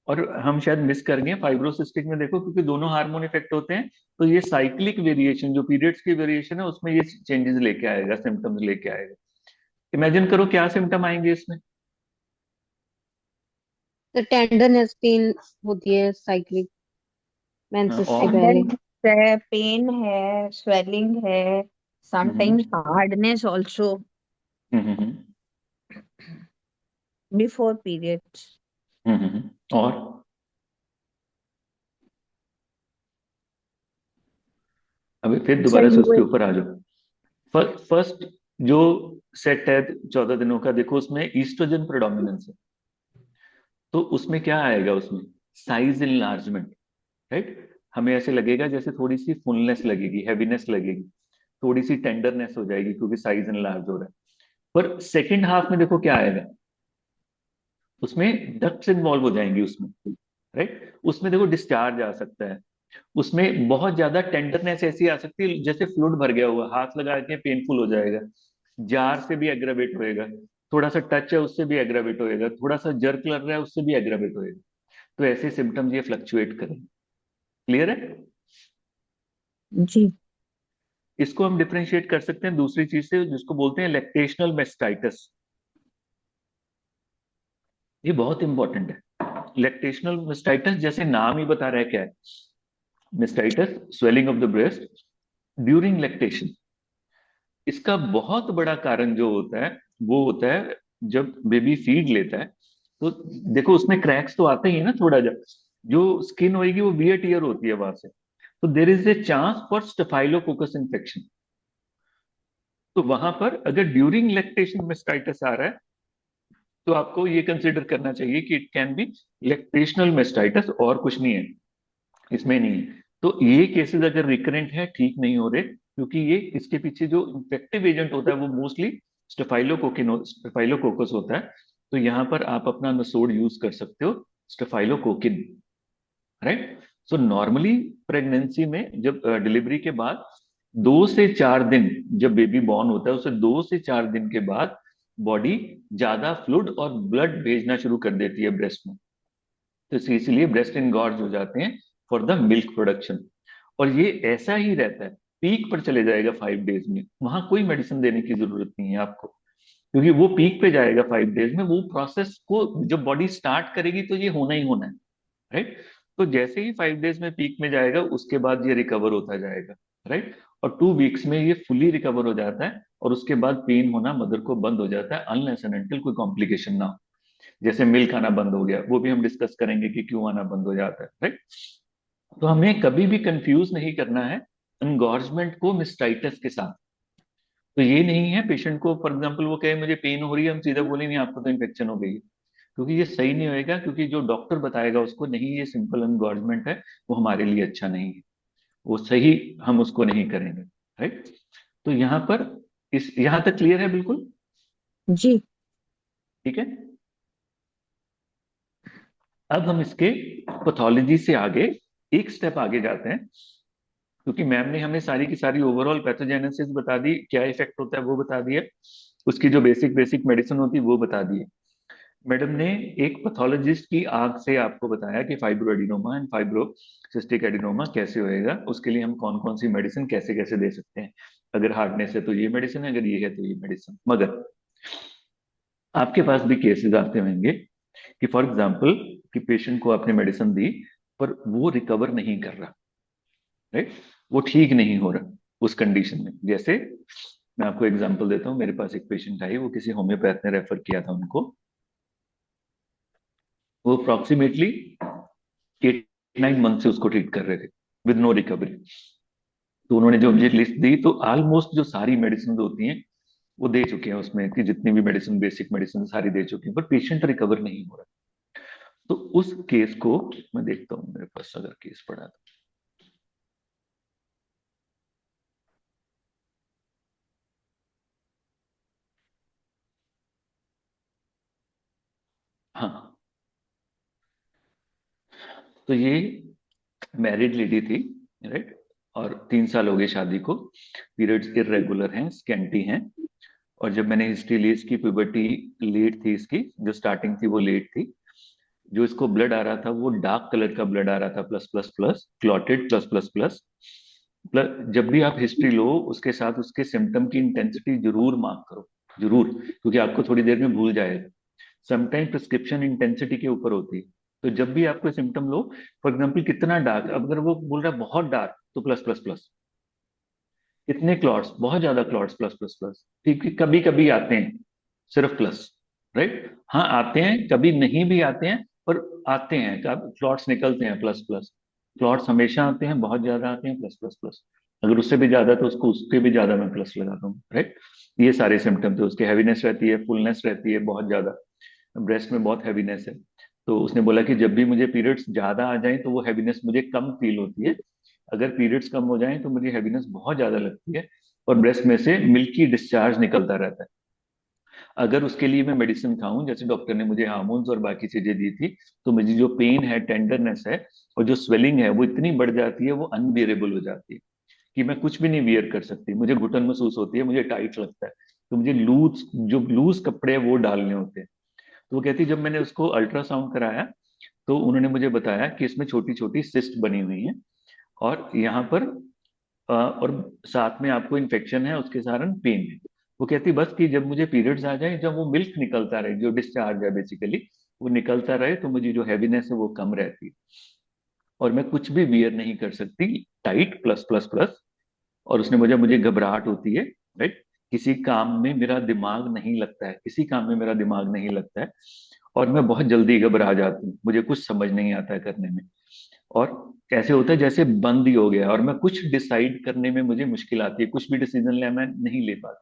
और हम शायद मिस कर गए फाइब्रोसिस्टिक में, देखो क्योंकि दोनों हार्मोन इफेक्ट होते हैं, तो ये साइक्लिक वेरिएशन, जो पीरियड्स की वेरिएशन है उसमें ये चेंजेस लेके आएगा, सिम्टम्स लेके आएगा। इमेजिन करो क्या सिम्टम आएंगे इसमें। तो टेंडरनेस पेन होती है साइक्लिक मेंसेस से और पहले। टेंडरनेस है, पेन है, स्वेलिंग है, हम्म sometimes hardness also हम्म हम्म हम्म before periods. और अभी फिर दोबारा से उसके Sanguine. ऊपर आ जाओ। फर्स्ट जो सेट है 14 दिनों का, देखो उसमें ईस्ट्रोजन प्रोडोमिनेंस है, तो उसमें क्या आएगा? उसमें साइज इनलार्जमेंट। राइट? हमें ऐसे लगेगा जैसे थोड़ी सी फुलनेस लगेगी, हैवीनेस लगेगी, थोड़ी सी टेंडरनेस हो जाएगी क्योंकि साइज एनलार्ज हो रहा है। पर सेकेंड हाफ में देखो क्या आएगा? उसमें डक्ट्स इन्वॉल्व हो जाएंगी उसमें। राइट? उसमें देखो डिस्चार्ज आ सकता है, उसमें बहुत ज्यादा टेंडरनेस ऐसी आ सकती है जैसे फ्लूइड भर गया हुआ, हाथ लगा के पेनफुल हो जाएगा, जार से भी एग्रावेट होएगा, थोड़ा सा टच है उससे भी एग्रावेट होएगा, थोड़ा सा जर्क लग रहा है उससे भी एग्रावेट होएगा। तो ऐसे सिम्टम्स ये फ्लक्चुएट करें। क्लियर है? जी। इसको हम डिफरेंशिएट कर सकते हैं दूसरी चीज से जिसको बोलते हैं लैक्टेशनल मेस्टाइटिस। ये बहुत इंपॉर्टेंट है। लैक्टेशनल मेस्टाइटिस जैसे नाम ही बता रहा है क्या है, mastitis swelling of the breast during lactation. इसका बहुत बड़ा कारण जो होता है वो होता है जब बेबी फीड लेता है, तो देखो उसमें क्रैक्स तो आते ही है ना, थोड़ा जो स्किन होगी वो वियर टियर होती है वहां से, तो देर is a chance for staphylococcus infection. तो वहां पर अगर ड्यूरिंग लैक्टेशन मेस्टाइटिस आ रहा है तो आपको ये कंसिडर करना चाहिए कि it can be lactational mastitis और कुछ नहीं है, इसमें नहीं है। तो ये केसेस अगर रिकरेंट है, ठीक नहीं हो रहे, क्योंकि ये इसके पीछे जो इन्फेक्टिव एजेंट होता है वो मोस्टली स्टेफाइलोकोकस होता है। तो यहाँ पर आप अपना नसोड यूज कर सकते हो, स्टेफाइलोकोकिन। राइट? सो नॉर्मली प्रेगनेंसी में जब डिलीवरी के बाद 2 से 4 दिन, जब बेबी बॉर्न होता है उसे 2 से 4 दिन के बाद बॉडी ज्यादा फ्लूइड और ब्लड भेजना शुरू कर देती है ब्रेस्ट में, तो इसलिए ब्रेस्ट इनगॉर्ज हो जाते हैं फॉर द मिल्क प्रोडक्शन। और ये ऐसा ही रहता है, पीक पर चले जाएगा 5 डेज में, वहां कोई मेडिसिन देने की जरूरत नहीं है आपको, क्योंकि वो पीक पे जाएगा 5 डेज में। वो प्रोसेस को जब बॉडी स्टार्ट करेगी तो ये होना ही होना है। राइट? तो जैसे ही 5 डेज में पीक में जाएगा उसके बाद ये रिकवर होता जाएगा। राइट? और 2 वीक्स में ये फुली रिकवर हो जाता है और उसके बाद पेन होना मदर को बंद हो जाता है, अनलेस एंड अनटिल कोई कॉम्प्लिकेशन ना हो। जैसे मिल्क आना बंद हो गया, वो भी हम डिस्कस करेंगे कि क्यों आना बंद हो जाता है। राइट? तो हमें कभी भी कंफ्यूज नहीं करना है एंगॉर्जमेंट को मिस्टाइटिस के साथ। तो ये नहीं है पेशेंट को फॉर एग्जांपल वो कहे मुझे पेन हो रही है, हम सीधा बोले नहीं आपको तो इन्फेक्शन हो गई है, क्योंकि ये सही नहीं होएगा, क्योंकि जो डॉक्टर बताएगा उसको नहीं ये सिंपल एंगॉर्जमेंट है, वो हमारे लिए अच्छा नहीं है, वो सही हम उसको नहीं करेंगे। राइट? तो यहाँ पर इस यहां तक क्लियर है बिल्कुल? जी। ठीक है। अब हम इसके पैथोलॉजी से आगे एक स्टेप आगे जाते हैं, क्योंकि मैम ने हमें सारी की सारी ओवरऑल पैथोजेनेसिस बता दी, क्या इफेक्ट होता है वो बता दिया, उसकी जो बेसिक बेसिक मेडिसिन होती है वो बता दी। मैडम ने एक पैथोलॉजिस्ट की आंख से आपको बताया कि fibro adenoma and fibrocystic adenoma कैसे होएगा, उसके लिए हम कौन कौन सी मेडिसिन कैसे कैसे दे सकते हैं। अगर हार्डनेस है तो ये मेडिसिन है, अगर ये है तो ये मेडिसिन। मगर आपके पास भी केसेस आते होंगे कि फॉर एग्जाम्पल कि पेशेंट को आपने मेडिसिन दी पर वो रिकवर नहीं कर रहा, राइट, वो ठीक नहीं हो रहा उस कंडीशन में। जैसे मैं आपको एग्जांपल देता हूँ, मेरे पास एक पेशेंट आई, वो किसी होम्योपैथ ने रेफर किया था उनको। वो अप्रोक्सीमेटली 8-9 मंथ से उसको ट्रीट कर रहे थे विद नो रिकवरी। तो उन्होंने जो मुझे लिस्ट दी, तो ऑलमोस्ट जो सारी मेडिसिन होती हैं वो दे चुके हैं, उसमें कि जितनी भी मेडिसिन बेसिक मेडिसिन सारी दे चुके हैं, पर पेशेंट रिकवर नहीं हो रहा। तो उस केस को मैं देखता हूँ, मेरे पास अगर केस पड़ा तो। हाँ, तो ये मैरिड लेडी थी, राइट, और 3 साल हो गए शादी को, पीरियड्स इरेगुलर हैं, स्कैंटी हैं। और जब मैंने हिस्ट्री ली, इसकी प्यूबर्टी लेट थी, इसकी जो स्टार्टिंग थी वो लेट थी। जो इसको ब्लड आ रहा था वो डार्क कलर का ब्लड आ रहा था, plus plus plus, clotted plus plus plus plus. जब भी आप हिस्ट्री लो उसके साथ उसके सिम्टम की इंटेंसिटी जरूर मार्क करो, जरूर, क्योंकि आपको थोड़ी देर में भूल जाएगा। समटाइम प्रिस्क्रिप्शन इंटेंसिटी के ऊपर होती है। तो जब भी आपको सिम्टम लो, फॉर एग्जाम्पल कितना डार्क, अब अगर वो बोल रहा है बहुत डार्क तो प्लस प्लस प्लस, कितने क्लॉट्स, बहुत ज्यादा क्लॉट्स, प्लस प्लस प्लस। ठीक है, कभी कभी आते हैं सिर्फ प्लस, राइट, हाँ आते हैं, कभी नहीं भी आते हैं, पर आते हैं, क्लॉट्स निकलते हैं प्लस प्लस। क्लॉट्स हमेशा आते हैं, बहुत ज्यादा आते हैं, प्लस प्लस प्लस। अगर उससे भी ज्यादा तो उसको उसके भी ज्यादा मैं प्लस लगाता हूँ, राइट। ये सारे सिम्टम थे उसके। हैवीनेस रहती है, फुलनेस रहती है बहुत ज्यादा, ब्रेस्ट में बहुत हैवीनेस है। तो उसने बोला कि जब भी मुझे पीरियड्स ज्यादा आ जाएं तो वो हैवीनेस मुझे कम फील होती है, अगर पीरियड्स कम हो जाएं तो मुझे हैवीनेस बहुत ज्यादा लगती है, और ब्रेस्ट में से मिल्की डिस्चार्ज निकलता रहता है। अगर उसके लिए मैं मेडिसिन खाऊं, जैसे डॉक्टर ने मुझे हार्मोन्स और बाकी चीजें दी थी, तो मुझे जो पेन है, टेंडरनेस है, और जो स्वेलिंग है वो इतनी बढ़ जाती है, वो अनबियरेबल हो जाती है कि मैं कुछ भी नहीं वियर कर सकती। मुझे घुटन महसूस होती है, मुझे टाइट लगता है, तो मुझे लूज, जो लूज कपड़े हैं वो डालने होते हैं। तो वो कहती, जब मैंने उसको अल्ट्रासाउंड कराया तो उन्होंने मुझे बताया कि इसमें छोटी छोटी सिस्ट बनी हुई है, और यहाँ पर और साथ में आपको इन्फेक्शन है, उसके कारण पेन है। वो कहती बस कि जब मुझे पीरियड्स आ जाए, जब वो मिल्क निकलता रहे, जो डिस्चार्ज है बेसिकली, वो निकलता रहे, तो मुझे जो हैवीनेस है वो कम रहती है, और मैं कुछ भी वियर नहीं कर सकती, टाइट प्लस प्लस प्लस। और उसने मुझे मुझे घबराहट होती है, राइट, किसी काम में मेरा दिमाग नहीं लगता है, किसी काम में मेरा दिमाग नहीं लगता है, और मैं बहुत जल्दी घबरा जाती हूँ, मुझे कुछ समझ नहीं आता है करने में। और कैसे होता है जैसे बंद ही हो गया, और मैं कुछ डिसाइड करने में मुझे मुश्किल आती है, कुछ भी डिसीजन ले मैं नहीं ले पाता।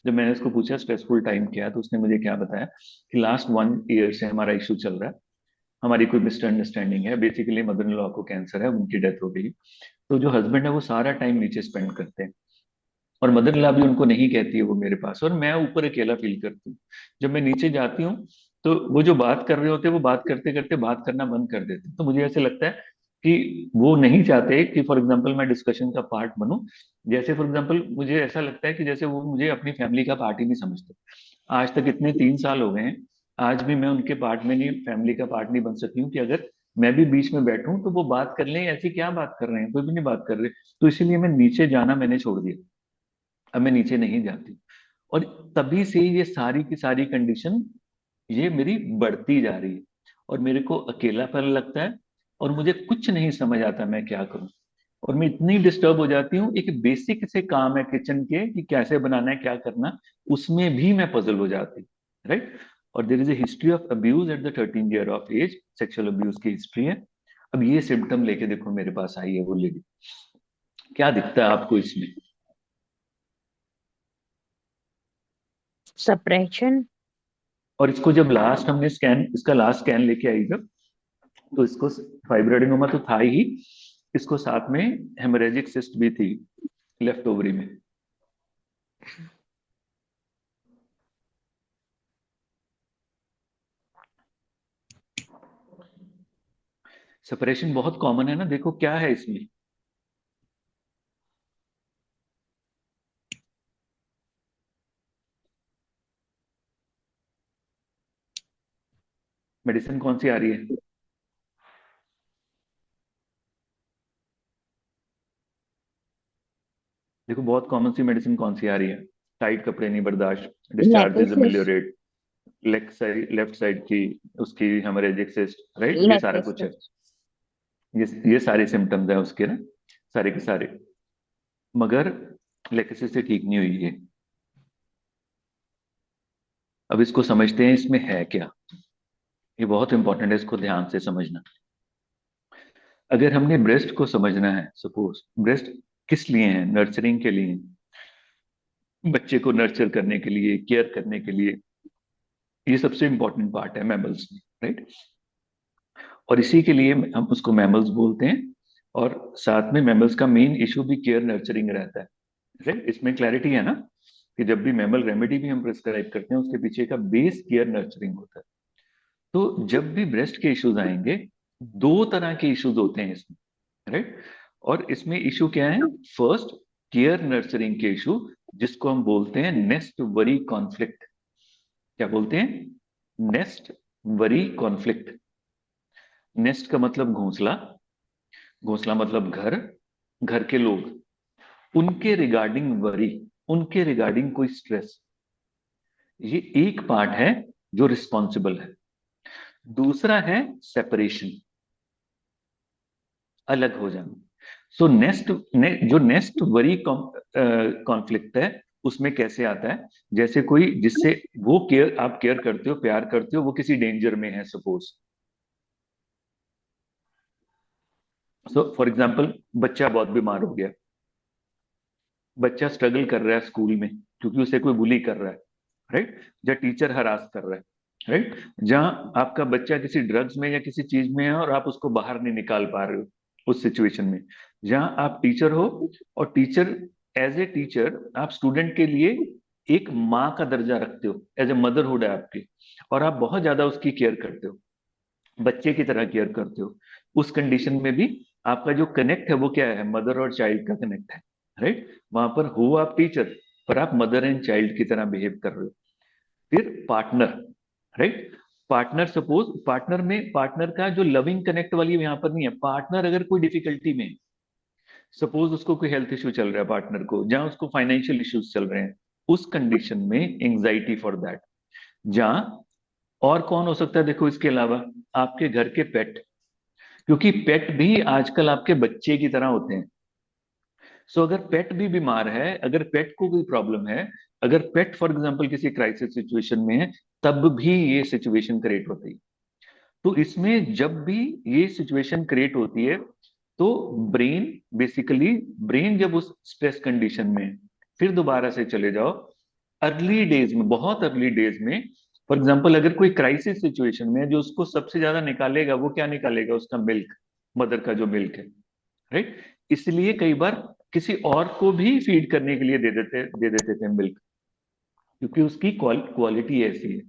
जब मैंने उसको पूछा स्ट्रेसफुल टाइम क्या है, तो उसने मुझे क्या बताया कि लास्ट 1 ईयर से हमारा इशू चल रहा है, हमारी कोई मिसअंडरस्टैंडिंग है, बेसिकली मदर इन लॉ को कैंसर है, उनकी डेथ हो गई। तो जो हस्बैंड है वो सारा टाइम नीचे स्पेंड करते हैं, और मदर इन लॉ भी उनको नहीं कहती है वो मेरे पास, और मैं ऊपर अकेला फील करती हूँ। जब मैं नीचे जाती हूँ तो वो जो बात कर रहे होते हैं, वो बात करते करते बात करना बंद कर देते हैं। तो मुझे ऐसे लगता है कि वो नहीं चाहते कि फॉर एग्जाम्पल मैं डिस्कशन का पार्ट बनूं। जैसे फॉर एग्जाम्पल मुझे ऐसा लगता है कि जैसे वो मुझे अपनी फैमिली का पार्ट ही नहीं समझते। आज तक इतने 3 साल हो गए हैं, आज भी मैं उनके पार्ट में नहीं, फैमिली का पार्ट नहीं बन सकी हूँ, कि अगर मैं भी बीच में बैठूं तो वो बात कर लें, ऐसी क्या बात कर रहे हैं, कोई भी नहीं बात कर रहे। तो इसीलिए मैं नीचे जाना मैंने छोड़ दिया, अब मैं नीचे नहीं जाती। और तभी से ये सारी की सारी कंडीशन ये मेरी बढ़ती जा रही है, और मेरे को अकेलापन लगता है, और मुझे कुछ नहीं समझ आता मैं क्या करूं। और मैं इतनी डिस्टर्ब हो जाती हूँ, एक बेसिक से काम है किचन के कि कैसे बनाना है, क्या करना, उसमें भी मैं पजल हो जाती हूँ, राइट। और there is a history of abuse at the 13 year of age, sexual abuse की हिस्ट्री है। अब ये सिम्टम लेके देखो मेरे पास आई है वो लेडी, क्या दिखता है आपको इसमें? सप्रेशन। और इसको जब लास्ट हमने स्कैन, इसका लास्ट स्कैन लेके आई जब, तो इसको फाइब्रोएडेनोमा तो था ही, इसको साथ में हेमरेजिक सिस्ट भी थी लेफ्ट ओवरी में। सेपरेशन बहुत कॉमन है ना, देखो क्या है इसमें। मेडिसिन कौन सी आ रही है? देखो बहुत कॉमन सी मेडिसिन कौन सी आ रही है? टाइट कपड़े नहीं बर्दाश्त, डिस्चार्जेस लेटेसिस। अमेलियोरेट, लेफ्ट साइड की उसकी हेमरेजिक सिस्ट, राइट, ये सारा कुछ है। लेटेसिस। ये सारे सिम्टम्स हैं उसके ना, सारे के सारे। मगर लेकेसिस से ठीक नहीं हुई है। अब इसको समझते हैं इसमें है क्या। ये बहुत इंपॉर्टेंट है, इसको ध्यान से समझना। अगर हमने ब्रेस्ट को समझना है, सपोज ब्रेस्ट किस लिए है? नर्चरिंग के लिए, बच्चे को नर्चर करने के लिए, केयर करने के लिए। ये सबसे इंपॉर्टेंट पार्ट है मैमल्स में, राइट। और इसी के लिए हम उसको मैमल्स बोलते हैं। और साथ में मैमल्स का मेन इशू भी केयर नर्चरिंग रहता है, राइट। इसमें क्लैरिटी है ना, कि जब भी मैमल रेमेडी भी हम प्रिस्क्राइब करते हैं, उसके पीछे का बेस केयर नर्चरिंग होता है। तो जब भी ब्रेस्ट के इश्यूज आएंगे, दो तरह के इश्यूज होते हैं इसमें, राइट। और इसमें इशू क्या है? फर्स्ट, केयर नर्चरिंग के इशू, जिसको हम बोलते हैं नेस्ट वरी कॉन्फ्लिक्ट। क्या बोलते हैं? Nest worry conflict. नेस्ट का मतलब घोंसला, घोंसला मतलब घर, घर के लोग, उनके रिगार्डिंग वरी, उनके रिगार्डिंग कोई स्ट्रेस। ये एक पार्ट है जो रिस्पॉन्सिबल है। दूसरा है सेपरेशन, अलग हो जाना। सो जो नेस्ट वरी कॉन्फ्लिक्ट है, उसमें कैसे आता है? जैसे कोई जिससे वो केयर, आप केयर करते हो, प्यार करते हो, वो किसी डेंजर में है सपोज। सो फॉर एग्जाम्पल, बच्चा बहुत बीमार हो गया, बच्चा स्ट्रगल कर रहा है स्कूल में क्योंकि उसे कोई बुली कर रहा है, राइट, या टीचर हरास कर रहा है, राइट। जहां आपका बच्चा किसी ड्रग्स में या किसी चीज में है और आप उसको बाहर नहीं निकाल पा रहे हो उस सिचुएशन में। जहां आप टीचर हो, और टीचर, एज ए टीचर आप स्टूडेंट के लिए एक माँ का दर्जा रखते हो, एज ए मदरहुड है आपकी, और आप बहुत ज्यादा उसकी केयर करते हो, बच्चे की तरह केयर करते हो। उस कंडीशन में भी आपका जो कनेक्ट है वो क्या है? मदर और चाइल्ड का कनेक्ट है, राइट। वहां पर हो आप टीचर, पर आप मदर एंड चाइल्ड की तरह बिहेव कर रहे हो। फिर partner, right. Partner, suppose partner में, पार्टनर का जो लविंग कनेक्ट वाली यहाँ पर नहीं है। पार्टनर अगर कोई डिफिकल्टी में, सपोज उसको कोई हेल्थ इश्यू चल रहा है पार्टनर को, जहां उसको फाइनेंशियल इश्यूज चल रहे हैं, उस कंडीशन में एंग्जाइटी फॉर दैट। जहां, और कौन हो सकता है देखो इसके अलावा? आपके घर के पेट, क्योंकि पेट भी आजकल आपके बच्चे की तरह होते हैं। सो अगर पेट भी बीमार है, अगर पेट को कोई प्रॉब्लम है, अगर पेट फॉर एग्जांपल किसी क्राइसिस सिचुएशन में है, तब भी ये सिचुएशन क्रिएट होती है। तो इसमें जब भी ये सिचुएशन क्रिएट होती है, तो ब्रेन, बेसिकली ब्रेन जब उस स्ट्रेस कंडीशन में है, फिर दोबारा से चले जाओ अर्ली डेज में, बहुत अर्ली डेज में। फॉर एग्जाम्पल अगर कोई क्राइसिस सिचुएशन में है, जो उसको सबसे ज्यादा निकालेगा वो क्या निकालेगा? उसका मिल्क, मदर का जो मिल्क है, राइट। इसलिए कई बार किसी और को भी फीड करने के लिए दे देते थे मिल्क, क्योंकि उसकी क्वालिटी ऐसी है,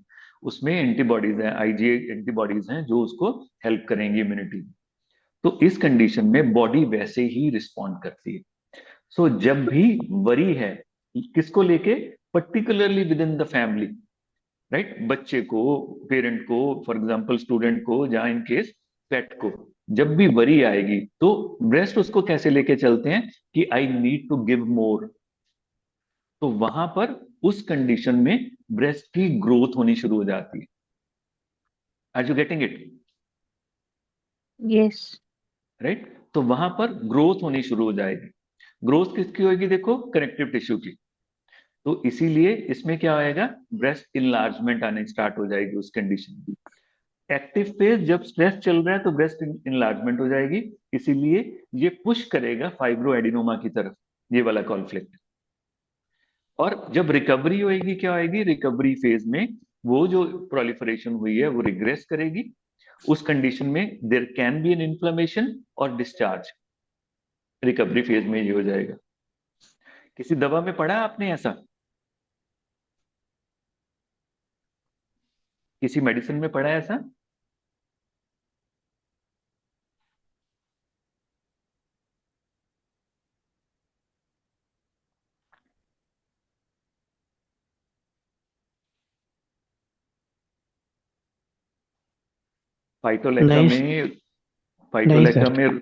उसमें एंटीबॉडीज हैं, आईजीए एंटीबॉडीज हैं जो उसको हेल्प करेंगी इम्यूनिटी। तो इस कंडीशन में बॉडी वैसे ही रिस्पॉन्ड करती है। सो जब भी वरी है, किसको लेके? Particularly with in the family, right. बच्चे को, पेरेंट को, फॉर एग्जाम्पल स्टूडेंट को, जहां इन केस पेट को, जब भी वरी आएगी, तो ब्रेस्ट उसको कैसे लेके चलते हैं कि I need to give more. तो वहां पर उस कंडीशन में ब्रेस्ट की ग्रोथ होनी शुरू हो जाती है। Are you getting it? Yes. Right. तो वहां पर ग्रोथ होनी शुरू हो जाएगी। ग्रोथ किसकी होगी? देखो कनेक्टिव टिश्यू की। तो इसीलिए इसमें क्या होएगा? ब्रेस्ट इनलार्जमेंट आने स्टार्ट हो जाएगी उस कंडीशन में। एक्टिव फेज जब स्ट्रेस चल रहा है तो ब्रेस्ट इनलार्जमेंट हो जाएगी। इसीलिए ये पुश करेगा फाइब्रो एडिनोमा की तरफ, ये वाला कॉन्फ्लिक्ट। और जब रिकवरी होएगी, क्या होएगी? रिकवरी फेज में वो जो प्रोलिफरेशन हुई है वो रिग्रेस करेगी। उस कंडीशन में there can be an inflammation और डिस्चार्ज। रिकवरी फेज में ये हो जाएगा। किसी दवा में पढ़ा आपने ऐसा? किसी मेडिसिन में पढ़ा है ऐसा? फाइटोलेका नहीं में नहीं फाइटोलेका सर। में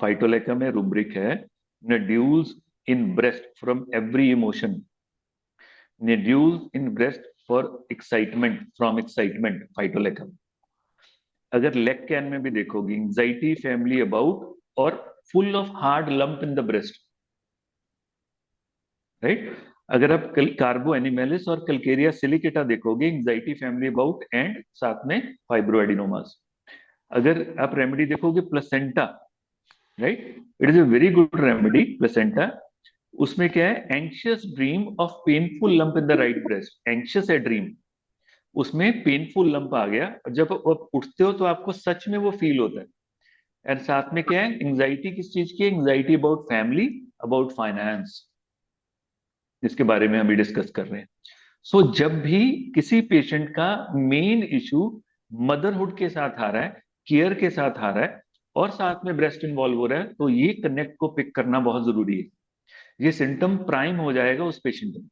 फाइटोलेका में रुब्रिक है, nodules in breast from every emotion, nodules in breast for excitement, from excitement, phytolacca. अगर लेग कैन में भी देखोगे, एंजाइटी फैमिली अबाउट और full of hard lump in the breast, right. अगर आप कार्बो एनिमेलिस और कल्केरिया सिलिकेटा देखोगे, एंजाइटी फैमिली अबाउट एंड साथ में फाइब्रोएडिनोमास। अगर आप रेमेडी देखोगे placenta, right, it is a very good remedy placenta. उसमें क्या है, anxious dream of painful lump in the right breast, anxious है ड्रीम, उसमें पेनफुल लंप आ गया, और जब आप उठते हो तो आपको सच में वो फील होता है। और साथ में क्या है, एंजाइटी किस चीज की, anxiety about family, about finance, जिसके बारे में अभी डिस्कस कर रहे हैं। सो जब भी किसी पेशेंट का मेन इशू मदरहुड के साथ आ रहा है, केयर के साथ आ रहा है, और साथ में ब्रेस्ट इन्वॉल्व हो रहा है, तो ये कनेक्ट को पिक करना बहुत जरूरी है। ये सिम्टम प्राइम हो जाएगा उस पेशेंट में,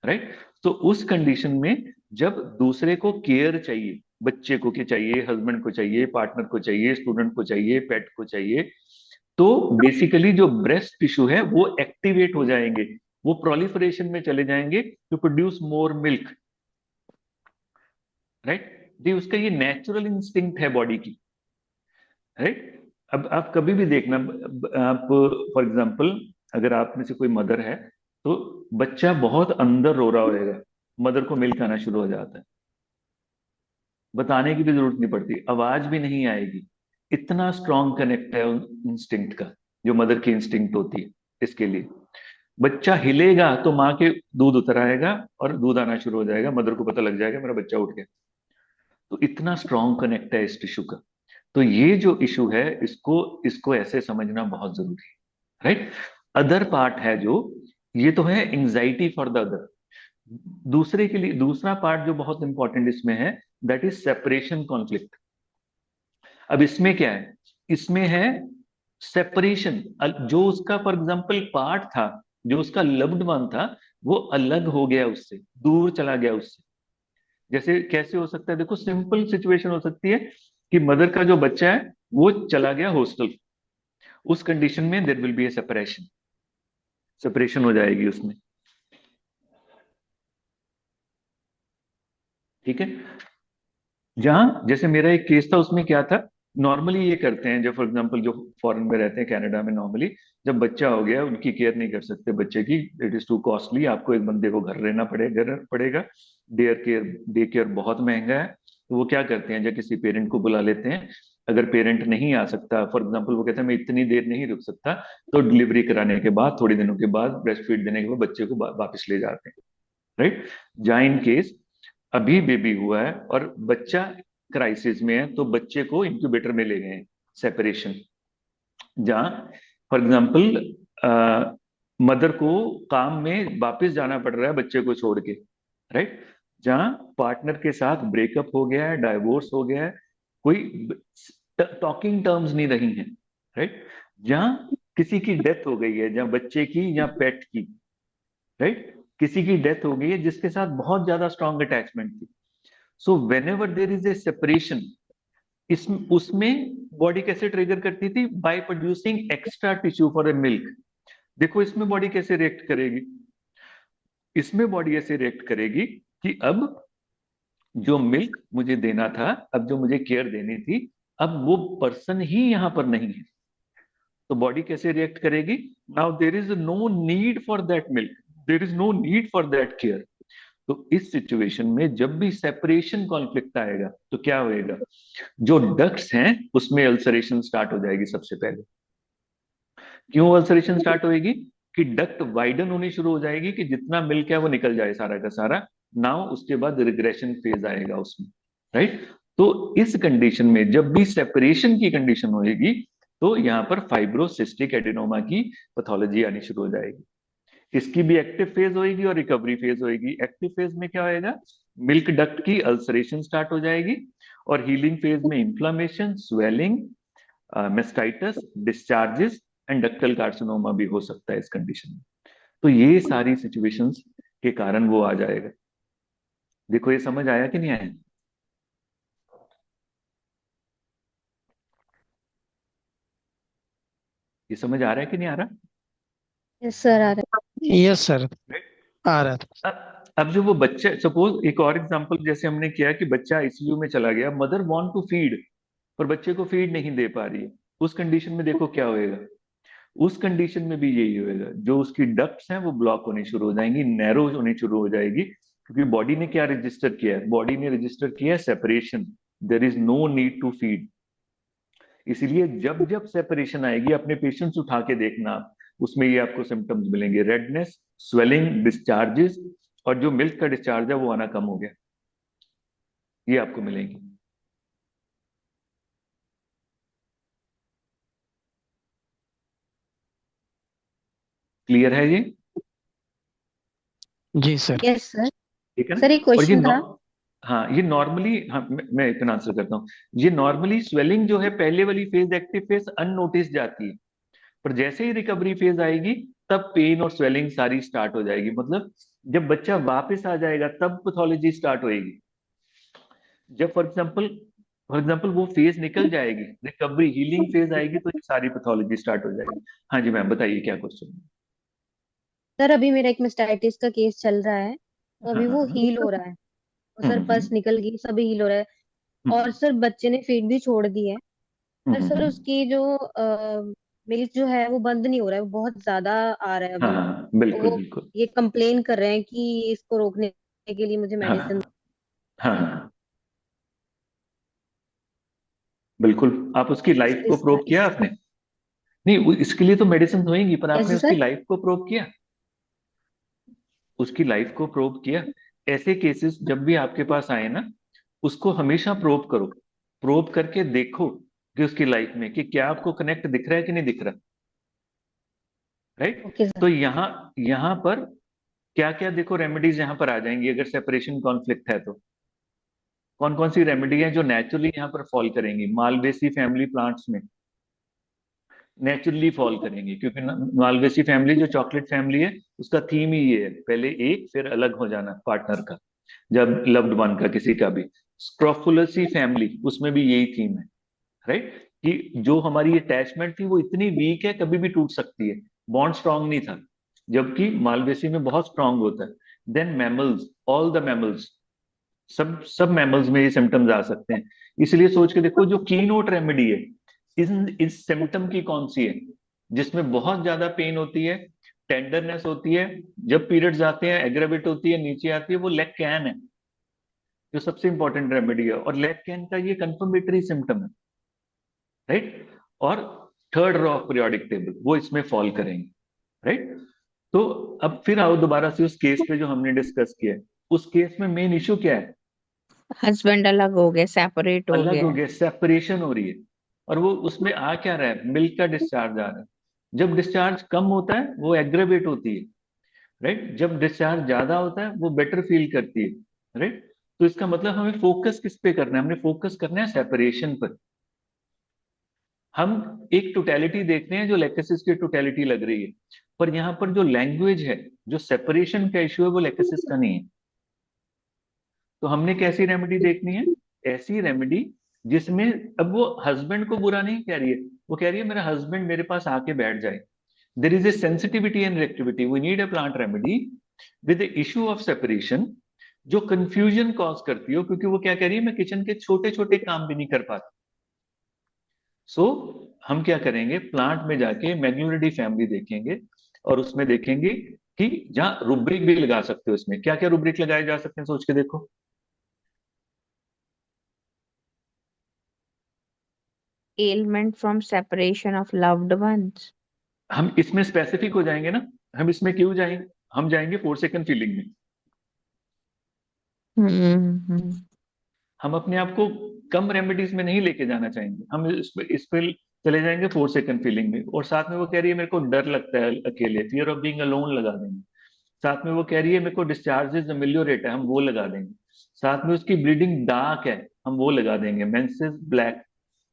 राइट। तो उस कंडीशन में जब दूसरे को केयर चाहिए, बच्चे को क्या चाहिए, हस्बैंड को चाहिए, पार्टनर को चाहिए, स्टूडेंट को चाहिए, पेट को चाहिए, तो बेसिकली जो ब्रेस्ट टिश्यू है वो एक्टिवेट हो जाएंगे, वो प्रोलिफरेशन में चले जाएंगे to produce more milk, right. ये उसका ये नेचुरल इंस्टिंक्ट है बॉडी की, राइट। अब आप कभी भी देखना, आप फॉर एग्जांपल, अगर आप में से कोई मदर है, तो बच्चा बहुत अंदर रो रहा होगा, मदर को मिल्क आना शुरू हो जाता है, बताने की भी जरूरत नहीं पड़ती, आवाज भी नहीं आएगी, इतना स्ट्रांग कनेक्ट है इंस्टिंक्ट का, जो मदर की इंस्टिंक्ट होती है इसके लिए। बच्चा हिलेगा तो माँ के दूध उतर आएगा और दूध आना शुरू हो जाएगा, मदर को पता लग जाएगा मेरा बच्चा उठ गया। तो इतना स्ट्रांग कनेक्ट है इस टिश्यू का। तो ये जो इशू है, इसको इसको ऐसे समझना बहुत जरूरी है, राइट। अदर पार्ट है जो, ये तो है एंजाइटी फॉर द अदर। दूसरे के लिए दूसरा पार्ट जो बहुत इंपॉर्टेंट इसमें है, दैट इज सेपरेशन कॉन्फ्लिक्ट। अब इसमें क्या है, इसमें है सेपरेशन, जो उसका फॉर एग्जाम्पल पार्ट था, जो उसका लव्ड वन था, वो अलग हो गया उससे, दूर चला गया उससे। जैसे कैसे हो सकता है, देखो सिंपल सिचुएशन हो सकती है कि मदर का जो बच्चा है वो चला गया हॉस्टल, उस कंडीशन में there will be a separation, separation हो जाएगी उसमें, ठीक है। जहां जैसे मेरा एक केस था, उसमें क्या था, नॉर्मली ये करते हैं, जो फॉर एग्जांपल जो फॉरेन में रहते हैं, कनाडा में, नॉर्मली जब बच्चा हो गया उनकी केयर नहीं कर सकते बच्चे की, इट इज टू कॉस्टली, आपको एक बंदे को घर रहना पड़ेगा, डे केयर बहुत महंगा है। तो वो क्या करते हैं, जब किसी पेरेंट को बुला लेते हैं, अगर पेरेंट नहीं आ सकता, फॉर एग्जाम्पल वो कहता है मैं इतनी देर नहीं रुक सकता, तो डिलीवरी कराने के बाद, थोड़ी दिनों के बाद, ब्रेस्ट फीड देने के बाद बच्चे को वापस ले जाते हैं, राइट। जहाँ इन केस अभी बेबी हुआ है और बच्चा क्राइसिस में है, तो बच्चे को इंक्यूबेटर में ले गए हैं, सेपरेशन। जहां फॉर एग्जाम्पल मदर को काम में वापस जाना पड़ रहा है बच्चे को छोड़ के, राइट। जहां पार्टनर के साथ ब्रेकअप हो गया है, डाइवोर्स हो गया है, कोई टॉकिंग टर्म्स नहीं रही हैं, राइट। जहां किसी की डेथ हो गई है, जहां बच्चे की या पेट की, राइट, किसी की डेथ हो गई है जिसके साथ बहुत ज्यादा स्ट्रॉन्ग अटैचमेंट थी। So when ever there is A separation, इस उसमें बॉडी कैसे ट्रिगर करती थी, by producing extra tissue for a milk. देखो इसमें बॉडी कैसे रिएक्ट करेगी, इसमें बॉडी ऐसे रिएक्ट करेगी कि अब जो मिल्क मुझे देना था, अब जो मुझे केयर देनी थी, अब वो पर्सन ही यहां पर नहीं है। तो बॉडी कैसे रिएक्ट करेगी, now there is no need for that milk, there is no need for that care. तो इस सिचुएशन में जब भी सेपरेशन कॉन्फ्लिक्ट आएगा, तो क्या होएगा, जो डक्ट्स हैं उसमें अल्सरेशन स्टार्ट हो जाएगी सबसे पहले। क्यों अल्सरेशन स्टार्ट होएगी, कि डक्ट वाइडन होनी शुरू हो जाएगी, कि जितना मिल्क है वो निकल जाए सारा का सारा। नाउ उसके बाद रिग्रेशन फेज आएगा उसमें, राइट। तो इस कंडीशन में जब भी सेपरेशन की कंडीशन होएगी, तो यहाँ पर फाइब्रोसिस्टिक एडिनोमा की पैथोलॉजी आनी शुरू हो जाएगी। इसकी भी एक्टिव फेज होएगी और रिकवरी फेज होएगी। एक्टिव फेज में क्या होएगा, मिल्क डक्ट की अल्सरेशन स्टार्ट हो जाएगी, और हीलिंग फेज में inflammation, swelling, mastitis, discharges and ductal carcinoma भी हो सकता है इस कंडीशन में। तो ये सारी सिचुएशंस के कारण वो आ जाएगा। देखो ये समझ आया कि नहीं आया। ये समझ आ रहा है कि नहीं आ रहा? यस सर, आ रहा यस सर, आ रहा था। अब जो वो बच्चा, सपोज एक और एग्जांपल जैसे हमने किया कि बच्चा आईसीयू में चला गया, मदर वांट टू फीड पर बच्चे को फीड नहीं दे पा रही है, उस कंडीशन में देखो क्या होएगा। उस कंडीशन में भी यही होएगा, जो उसकी डक्ट्स हैं वो ब्लॉक होनी शुरू हो जाएंगी, नैरो होनी शुरू हो जाएगी, क्योंकि बॉडी ने क्या रजिस्टर किया है, बॉडी ने रजिस्टर किया है separation, there is no need to feed. इसीलिए जब जब सेपरेशन आएगी अपने पेशेंट्स उठा के देखना आप, उसमें ये आपको सिम्टम्स मिलेंगे, रेडनेस, स्वेलिंग, डिस्चार्जेस, और जो मिल्क का डिस्चार्ज है वो आना कम हो गया, ये आपको मिलेंगे। क्लियर है ये? जी सर। है। Yes sir. ठीक है ना? सर एक और ये क्वेश्चन था। हाँ, ये नॉर्मली, हाँ मैं इतना आंसर करता हूँ। ये नॉर्मली स्वेलिंग जो है पहले वाली फेज, एक्टिव फेज, अननोटिस जाती है, पर जैसे ही रिकवरी फेज आएगी तब पेन और स्वेलिंग सारी स्टार्ट हो जाएगी, मतलब जब बच्चा वापस आ जाएगा तब पैथोलॉजी स्टार्ट होएगी। जब फॉर एग्जाम्पल वो फेज निकल जाएगी, रिकवरी हीलिंग फेज आएगी, तो ये सारी पैथोलॉजी स्टार्ट हो जाएगी। हाँ जी मैम, बताइए क्या क्वेश्चन? सर अभी मेरा एक मेस्टाइटिस का केस चल रहा है, तो हाँ अभी हाँ वो हाँ। हील हो रहा है। और सर पस हम्म निकल गई, सभी हील हो रहा है। और हम्म सर बच्चे ने फीड भी छोड़ दी है। पर सर हम्म। उसकी जो मिल्क जो है वो बंद नहीं हो रहा है, वो बहुत ज्यादा आ रहा है हाँ अभी। हाँ हाँ, तो बिल्कुल वो बिल्कुल। ये कंप्लेन कर रहे हैं कि इसको रोकने के लिए मुझे हाँ मेडिसिन। हाँ हाँ, बिल्कुल। आप उसकी लाइफ को प्रोब किया इस आपने? नहीं, इसके लिए तो मेडिसिन होएंगी, पर आपने कैसे उसकी सर? लाइफ को प्रोब किया? उसकी लाइफ को प्रोब किया? ऐसे केसेस जब भी आपके पास आए ना, उसको हमेशा प्रोब करो, प्रोब करके देखो कि उसकी लाइफ में कि क्या आपको कनेक्ट दिख रहा है कि नहीं दिख रहा, राइट? Okay sir. तो यहाँ यहाँ पर क्या क्या देखो रेमेडीज यहाँ पर आ जाएंगी, अगर सेपरेशन कॉन्फ्लिक्ट है तो कौन कौन सी रेमेडी है जो नेचुरली यहाँ पर फॉल करेंगी, मालवेसी फैमिली प्लांट्स में नेचुरली फॉल करेंगे, क्योंकि मालवेसी फैमिली जो चॉकलेट फैमिली है, उसका थीम ही ये है, पहले एक फिर अलग हो जाना पार्टनर का, जब लव्ड वन का किसी का भी। स्क्रोफुलसी फैमिली, उसमें भी यही थीम है, राइट? कि जो हमारी अटैचमेंट थी वो इतनी वीक है, कभी भी टूट सकती है, बॉन्ड स्ट्रांग नहीं था, जबकि मालवेसी में बहुत स्ट्रांग होता है। Then mammals, all the mammals, सब सब मैमल्स में ये सिम्टम्स आ सकते हैं। इसलिए सोच के देखो जो की नोट रेमेडी है इस सिम्टम की कौन सी है, जिसमें बहुत ज्यादा पेन होती है, टेंडरनेस होती है, जब पीरियड्स आते हैं एग्रेवेट होती है, नीचे आती है, वो लेग कैन है, जो सबसे इंपॉर्टेंट रेमेडी है, और लेग कैन का ये कंफर्मेटरी सिम्टम है, राइट? और third raw of periodic table वो इसमें फॉल करेंगे, राइट? तो अब फिर आओ दोबारा से उस केस पे जो हमने डिस्कस किया है। उस केस में मेन इशू क्या है? हस्बैंड अलग हो गए, सेपरेट हो अलग गया हो है। गया, सेपरेशन हो रही है, और वो उसमें आ क्या रहा है, मिल्क का डिस्चार्ज आ रहा है। जब डिस्चार्ज कम होता है वो एग्रेवेट होती है, राइट? जब डिस्चार्ज ज्यादा होता है वो बेटर फील करती है, राइट? तो इसका मतलब हमें फोकस किस पे करना है, हमने फोकस करना है सेपरेशन पर। हम एक टोटलिटी देख रहे हैं जो लेकेसिस की टोटलिटी लग रही है, पर यहाँ पर जो लैंग्वेज है, जो सेपरेशन का इश्यू है, वो लेकेसिस का नहीं है। तो हमने कैसी रेमेडी देखनी है? ऐसी रेमेडी जिसमें, अब वो हस्बैंड को बुरा नहीं कह रही है, वो कह रही है मेरा हस्बैंड मेरे पास आके बैठ जाए, there is a sensitivity and reactivity, we need a plant remedy with the issue of separation, जो कंफ्यूजन कॉज करती हो, क्योंकि वो क्या कह रही है, मैं किचन के छोटे छोटे काम भी नहीं कर पाती। सो हम क्या करेंगे, प्लांट में जाके मैग्नोलिडी फैमिली देखेंगे, और उसमें देखेंगे कि जहां रुब्रिक भी लगा सकते हो, इसमें क्या क्या रुब्रिक लगाए जा सकते हैं, सोच के देखो। Element from separation of loved ones. हम इसमें स्पेसिफिक हो जाएंगे ना, हम इसमें क्यों जाएंगे, हम जाएंगे 4 सेकंड फीलिंग में। हम्म। हम अपने आप को कम रेमेडीज में नहीं लेके जाना चाहेंगे, हम इस पे चले जाएंगे 4 सेकंड फीलिंग में। और साथ में वो कह रही है मेरे को डर लगता है अकेले, फियर ऑफ बीइंग अलोन लगा देंगे। साथ में वो कह रही है मेरे को डिस्चार्जेस अमिलियोरेट है, हम वो लगा देंगे। साथ में उसकी ब्लीडिंग डार्क है, हम वो लगा देंगे, मेंसेस ब्लैक।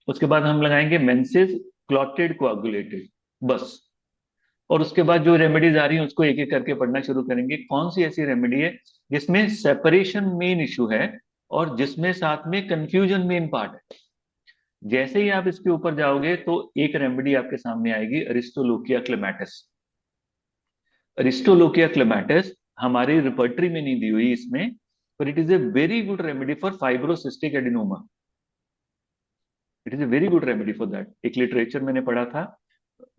उसके बाद हम लगाएंगे मेंसेस क्लॉटेड कोआगुलेटेड, बस। और उसके बाद जो रेमेडीज आ रही हैं उसको एक एक करके पढ़ना शुरू करेंगे, कौन सी ऐसी रेमेडी है जिसमें सेपरेशन मेन इशू है और जिसमें साथ में कंफ्यूजन मेन पार्ट है। जैसे ही आप इसके ऊपर जाओगे तो एक रेमेडी आपके सामने आएगी, अरिस्टोलोकिया क्लेमेटिस। अरिस्टोलोकिया क्लेमेटिस हमारी रिपर्टरी में नहीं दी हुई इसमें, पर it is a very good remedy for fibrocystic adenoma. It is a very good remedy for that. एक लिटरेचर मैंने पढ़ा था,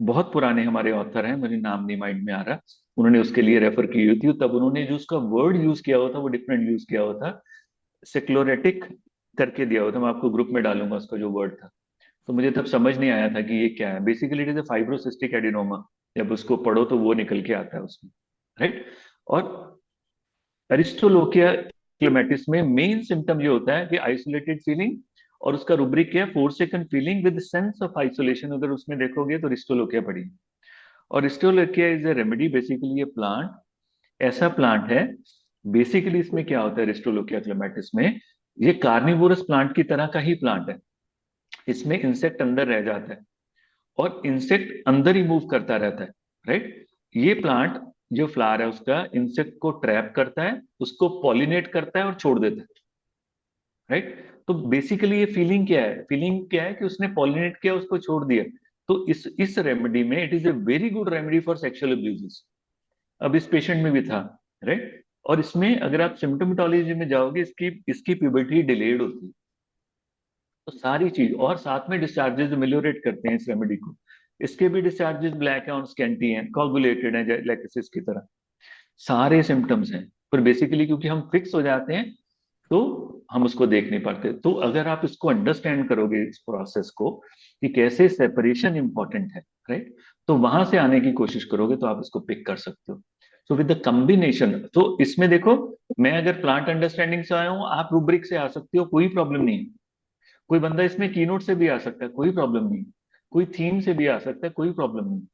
बहुत पुराने हमारे ऑथर हैं, मुझे नाम नहीं माइंड में आ रहा, उन्होंने उसके लिए रेफर की हुई थी, तब उन्होंने जो उसका वर्ड यूज किया हुआ था वो डिफरेंट यूज किया हुआ था, सेक्लोरेटिक करके दिया हुआ था। मैं आपको ग्रुप में डालूंगा उसका जो वर्ड था। तो मुझे तब समझ नहीं आया था कि ये क्या है। Basically it is a fibrocystic adenoma. जब उसको पढ़ो तो वो निकल के आता है उसमें, राइट। और एरिस्टोलोकिया क्लेमेटिस में मेन सिम्टम ये होता है कि आइसोलेटेड फीलिंग, और उसका रुब्रिक क्या है, 4 second feeling with sense of isolation. अगर उसमें देखोगे तो रिस्टोलोकिया पड़ी। और रिस्टोलोकिया इज ए रेमेडी, बेसिकली ये प्लांट ऐसा प्लांट है। बेसिकली इसमें क्या होता है रिस्टोलोकिया क्लेमेटिस में, ये कार्निवोरस प्लांट की तरह का ही प्लांट है। इसमें इंसेक्ट अंदर रह जाता है और इंसेक्ट अंदर ही मूव करता रहता है, राइट। ये प्लांट जो फ्लावर है उसका इंसेक्ट को ट्रैप करता है, उसको पॉलिनेट करता है और छोड़ देता है, राइट। तो बेसिकली ये फीलिंग क्या है कि उसने पॉलिनेट किया, उसको छोड़ दिया। तो इस रेमेडी में it is a very good remedy for sexual abuses. अब इस पेशेंट में भी था, राइट। और इसमें अगर आप सिम्टोमेटोलॉजी में जाओगे, इसकी इसकी प्यूबर्टी डिलेड होती है। तो सारी चीज, और साथ में डिस्चार्जेस मिलियोरेट करते हैं इस रेमेडी को। इसके भी डिस्चार्जेस ब्लैक है और स्कैंटी हैं, कोगुलेटेड है लैक्टिस की तरह, सारे सिम्टम्स हैं। पर बेसिकली क्योंकि हम फिक्स हो जाते हैं तो हम उसको देख नहीं पाते। तो अगर आप इसको अंडरस्टैंड करोगे इस प्रोसेस को कि कैसे सेपरेशन इंपॉर्टेंट है, राइट, तो वहां से आने की कोशिश करोगे तो आप इसको पिक कर सकते हो। सो विद द कम्बिनेशन, तो इसमें देखो, मैं अगर प्लांट अंडरस्टैंडिंग से आया हूं, आप रूब्रिक से आ सकते हो, कोई प्रॉब्लम नहीं है। कोई बंदा इसमें कीनोट से भी आ सकता है, कोई प्रॉब्लम नहीं। कोई थीम से भी आ सकता है, कोई प्रॉब्लम नहीं।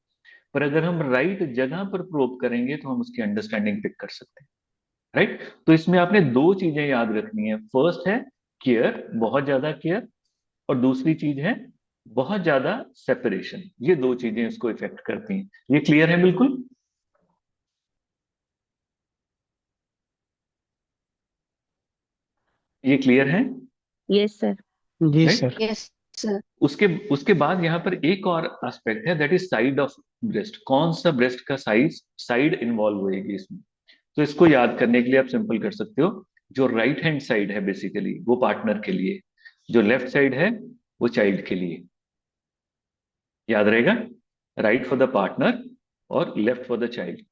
पर अगर हम राइट जगह पर प्रोब करेंगे तो हम उसकी अंडरस्टैंडिंग पिक कर सकते हैं, राइट। तो इसमें आपने दो चीजें याद रखनी है। फर्स्ट है केयर, बहुत ज्यादा केयर, और दूसरी चीज है बहुत ज्यादा सेपरेशन। ये दो चीजें इसको इफेक्ट करती हैं। ये क्लियर है बिल्कुल? ये क्लियर है, यस सर। जी राइट। सर। Yes sir. उसके उसके बाद यहाँ पर एक और एस्पेक्ट है, that is side of breast. कौन सा ब्रेस्ट का साइड इन्वॉल्व होएगी इसमें। तो इसको याद करने के लिए आप सिंपल कर सकते हो, जो राइट हैंड साइड है बेसिकली वो पार्टनर के लिए, जो लेफ्ट साइड है वो चाइल्ड के लिए। याद रहेगा, राइट फॉर द पार्टनर और लेफ्ट फॉर द चाइल्ड।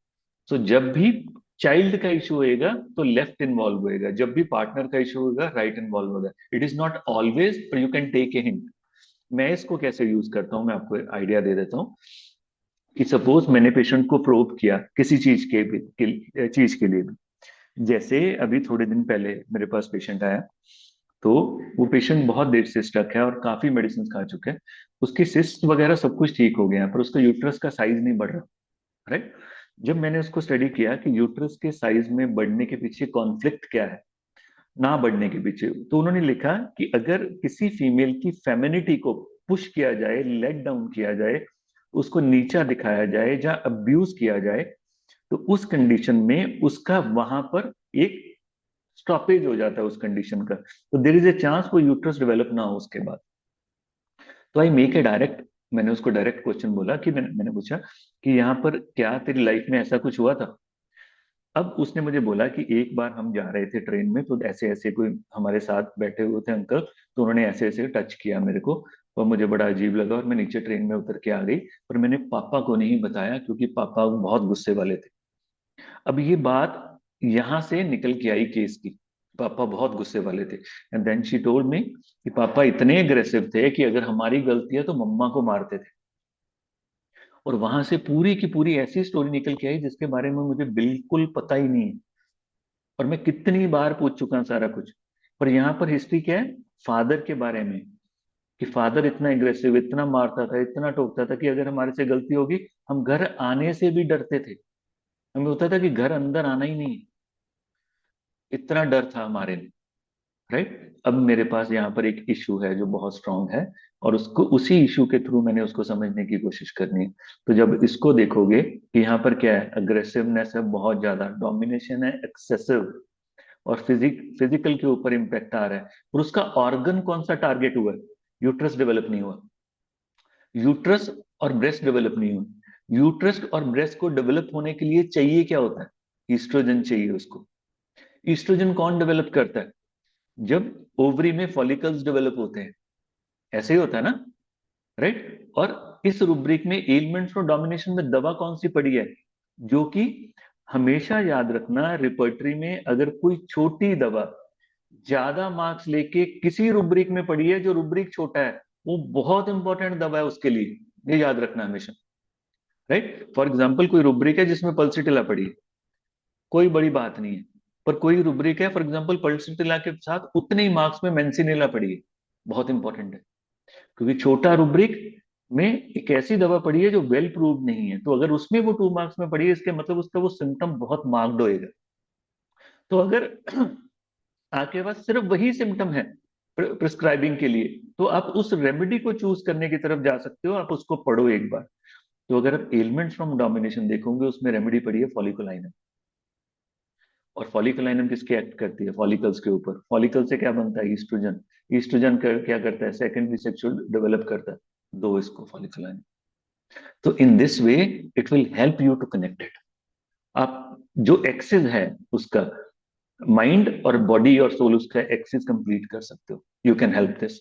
तो जब भी चाइल्ड का इशू होएगा तो लेफ्ट इन्वॉल्व होएगा, जब भी पार्टनर का इशू होगा राइट इन्वॉल्व होगा। इट इज नॉट ऑलवेज, पर you can take a hint. मैं इसको कैसे यूज करता हूं, मैं आपको आइडिया दे देता हूं कि सपोज मैंने पेशेंट को प्रोब किया किसी चीज के लिए भी। जैसे अभी थोड़े दिन पहले मेरे पास पेशेंट आया, तो वो पेशेंट बहुत देर से स्टक है और काफी मेडिसिन खा चुके हैं। उसकी सिस्ट वगैरह सब कुछ ठीक हो गया है, पर उसका यूट्रस का साइज नहीं बढ़ रहा, राइट। जब मैंने उसको स्टडी किया कि यूट्रस के साइज में बढ़ने के पीछे कॉन्फ्लिक्ट क्या है, ना बढ़ने के पीछे, तो उन्होंने लिखा कि अगर किसी फीमेल की फेमिनिटी को पुश किया जाए, लेट डाउन किया जाए, उसको नीचा दिखाया जाए या अब्यूज किया जाए, तो उस कंडीशन में उसका वहां पर एक स्टॉपेज हो जाता है उस कंडीशन का। तो देर इज ए चांस वो यूट्रस डेवलप ना हो उसके बाद। तो आई मेक ए डायरेक्ट, मैंने उसको डायरेक्ट क्वेश्चन बोला कि मैंने पूछा कि यहाँ पर क्या तेरी लाइफ में ऐसा कुछ हुआ था। अब उसने मुझे बोला कि एक बार हम जा रहे थे ट्रेन में, तो ऐसे ऐसे कोई हमारे साथ बैठे हुए थे अंकल, तो उन्होंने ऐसे ऐसे टच किया मेरे को, और मुझे बड़ा अजीब लगा और मैं नीचे ट्रेन में उतर के आ गई। पर मैंने पापा को नहीं बताया क्योंकि पापा बहुत गुस्से वाले थे। अब ये बात यहां से निकल के आई केस की, पापा बहुत गुस्से वाले थे। And then she told me कि पापा इतने अग्रेसिव थे कि अगर हमारी गलती है तो मम्मा को मारते थे। और वहां से पूरी की पूरी ऐसी स्टोरी निकल के आई जिसके बारे में मुझे बिल्कुल पता ही नहीं है, और मैं कितनी बार पूछ चुका सारा कुछ। पर यहाँ पर हिस्ट्री क्या है, फादर के बारे में, कि फादर इतना एग्रेसिव, इतना मारता था, इतना टोकता था कि अगर हमारे से गलती होगी हम घर आने से भी डरते थे। हमें होता था कि घर अंदर आना ही नहीं, इतना डर था हमारे में, राइट। अब मेरे पास यहाँ पर एक इशू है जो बहुत स्ट्रांग है, और उसको उसी इशू के थ्रू मैंने उसको समझने की कोशिश करनी है। तो जब इसको देखोगे कि यहाँ पर क्या है, अग्रेसिवनेस है, बहुत ज्यादा डोमिनेशन है, एक्सेसिव, और फिजिकल के ऊपर इम्पैक्ट आ रहा है, और उसका ऑर्गन कौन सा टारगेट हुआ है, यूट्रस डेवलप नहीं हुआ, यूट्रस और ब्रेस्ट डेवलप नहीं हुआ। यूट्रस और ब्रेस्ट को डेवलप होने के लिए चाहिए क्या होता है? ईस्ट्रोजन चाहिए उसको। ईस्ट्रोजन कौन डेवलप करता है? जब ओवरी में फॉलिकल्स डेवलप होते हैं, ऐसे ही होता है ना, राइट? और इस रुब्रिक में एलिमेंट्स ऑफ डोमिनेशन में दवा कौन सी पड़ी है? जो कि हमेशा याद रखना, रिपर्टरी में अगर कोई छोटी दवा ज्यादा मार्क्स लेके किसी रुब्रिक में पड़ी है, जो रुब्रिक छोटा है, वो बहुत इंपॉर्टेंट दवा है उसके लिए, ये याद रखना हमेशा, राइट? फॉर एग्जाम्पल कोई रुब्रिक है जिसमें पल्सिटिला पड़ी है, कोई बड़ी बात नहीं है। पर कोई रुब्रिक है, फॉर एग्जाम्पल पल्सिटिला के साथ उतने ही मार्क्स में मेंसिनिला पड़ी है, बहुत इंपॉर्टेंट है, क्योंकि छोटा रुब्रिक में एक ऐसी दवा पड़ी है जो वेल प्रूव नहीं है, तो अगर उसमें वो 2 मार्क्स में पड़ी है, इसके मतलब उसका वो सिम्टम बहुत मार्क्ड होएगा। तो अगर आपके पास सिर्फ वही सिम्टम है प्रिस्क्राइबिंग के लिए, तो आप उस रेमेडी को चूज करने की तरफ जा सकते हो, आप उसको पढ़ो एक बार। तो अगर आप एलिमेंट्स फ्रॉम डोमिनेशन देखोगे, उसमें रेमेडी पड़ी है फॉलिकुलाइनम। और फॉलिकुलाइनम किसके एक्ट करती है? फॉलिकल्स के ऊपर। फॉलिकल से क्या बनता है? ईस्ट्रोजन। ईस्ट्रोजन क्या करता है? सेकेंडरी सेक्सुअल डेवलप करता है, दो इसको फॉलिकुलाइनम। तो in this way it will help you to connect it. आप जो एक्सिस है उसका, माइंड और बॉडी और सोल, उसका एक्सिस कंप्लीट कर सकते हो। You can help this.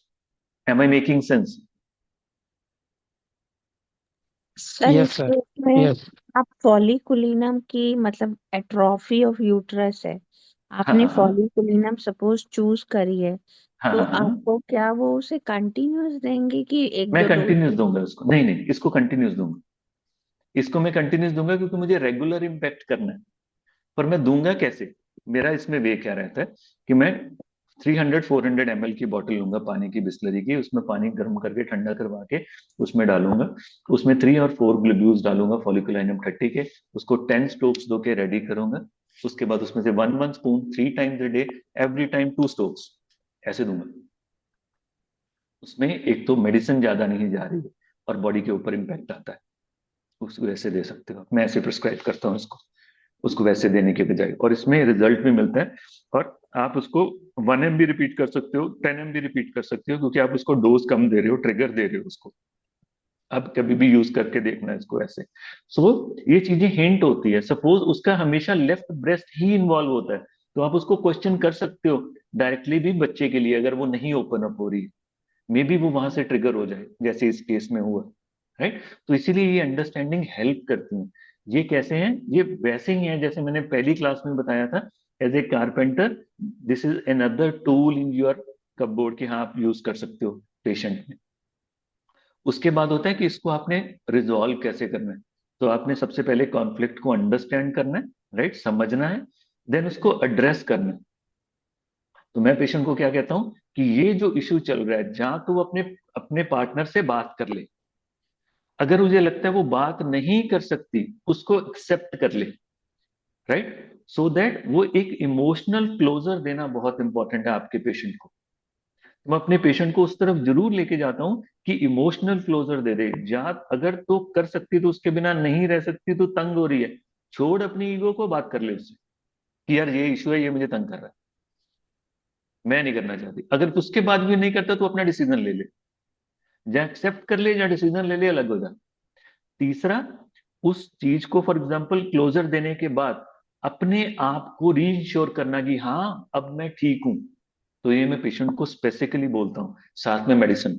Am I making sense? Sir yes is sir. Case में यस। आप फॉलिकुलिनम की मतलब एट्रोफी ऑफ यूट्रस है, हाँ आपने हाँ हाँ फॉलिकुलिनम सपोज चूज करी है, हाँ तो हाँ हाँ। आपको क्या वो उसे कंटिन्यूअस देंगे कि एक मैं दो डोज? कंटिन्यूस दूंगा उसको, नहीं नहीं, इसको कंटिन्यूस दूंगा। इसको मैं कंटिन्यूस दूंगा क्योंकि मुझे रेगुलर इम्पैक्ट करना है। पर मैं दूंगा कैसे? मेरा इसमें वे क्या रहता है कि मैं 300-400 ml की बॉटल लूंगा पानी की, बिस्लरी की, उसमें पानी गर्म करके ठंडा करवा के उसमें डालूंगा, उसमें 3 और 4 ग्लूब्यूज डालूंगा फॉलिकुलाइनम 30 के, उसको 10 स्ट्रोक्स दो के रेडी करूंगा। उसके बाद उसमें से 1 spoon 3 times a day, every time 2 strokes, ऐसे दूंगा। उसमें एक तो मेडिसिन ज्यादा नहीं जा रही है और बॉडी के ऊपर इम्पैक्ट आता है, उसको वैसे दे सकते हो। मैं ऐसे प्रिस्क्राइब करता हूँ इसको, उसको वैसे देने के बजाय, और इसमें रिजल्ट भी मिलता है। और आप उसको 1 MB रिपीट कर सकते हो, 10 MB रिपीट कर सकते हो, क्योंकि आप उसको डोज कम दे रहे हो, ट्रिगर दे रहे हो उसको। आप कभी भी यूज करके देखना है इसको ऐसे। सो ये चीजें हिंट होती है। सपोज उसका हमेशा लेफ्ट ब्रेस्ट ही इन्वॉल्व होता है, तो आप उसको क्वेश्चन कर सकते हो डायरेक्टली भी बच्चे के लिए, अगर वो नहीं ओपन अप हो रही है, मे बी वो वहां से ट्रिगर हो जाए, जैसे इस केस में हुआ, राइट? तो इसीलिए ये अंडरस्टैंडिंग हेल्प करती है। ये कैसे हैं? ये वैसे ही हैं जैसे मैंने पहली क्लास में बताया था, as a carpenter this is another tool in your cupboard, कि हाँ आप यूज कर सकते हो पेशेंट में। उसके बाद होता है कि इसको आपने रिजॉल्व कैसे करना है। तो आपने सबसे पहले कॉन्फ्लिक्ट को अंडरस्टैंड करना है, राइट, समझना है, देन उसको एड्रेस करना है। तो मैं पेशेंट को क्या कहता हूं कि ये जो इश्यू चल रहा है, जहां तो अपने अपने पार्टनर से बात कर ले, अगर मुझे लगता है वो बात नहीं कर सकती, उसको एक्सेप्ट कर ले, राइट? सो दैट वो एक इमोशनल क्लोजर देना बहुत इंपॉर्टेंट है आपके पेशेंट को। मैं अपने पेशेंट को उस तरफ जरूर लेके जाता हूं कि इमोशनल क्लोजर दे दे, जहां अगर तो कर सकती तो उसके बिना नहीं रह सकती, तो तंग हो रही है, छोड़ अपनी ईगो को, बात कर ले उससे कि यार ये इशू है, ये मुझे तंग कर रहा है, मैं नहीं करना चाहती। अगर तो उसके बाद भी नहीं करता तो अपना डिसीजन ले ले, या एक्सेप्ट कर ले या डिसीजन ले ले, अलग हो जा। तीसरा, उस चीज को फॉर एग्जाम्पल क्लोजर देने के बाद अपने आप को रीइंश्योर करना कि हाँ अब मैं ठीक हूं। तो ये मैं पेशेंट को स्पेसिफिकली बोलता हूँ, साथ में मेडिसिन।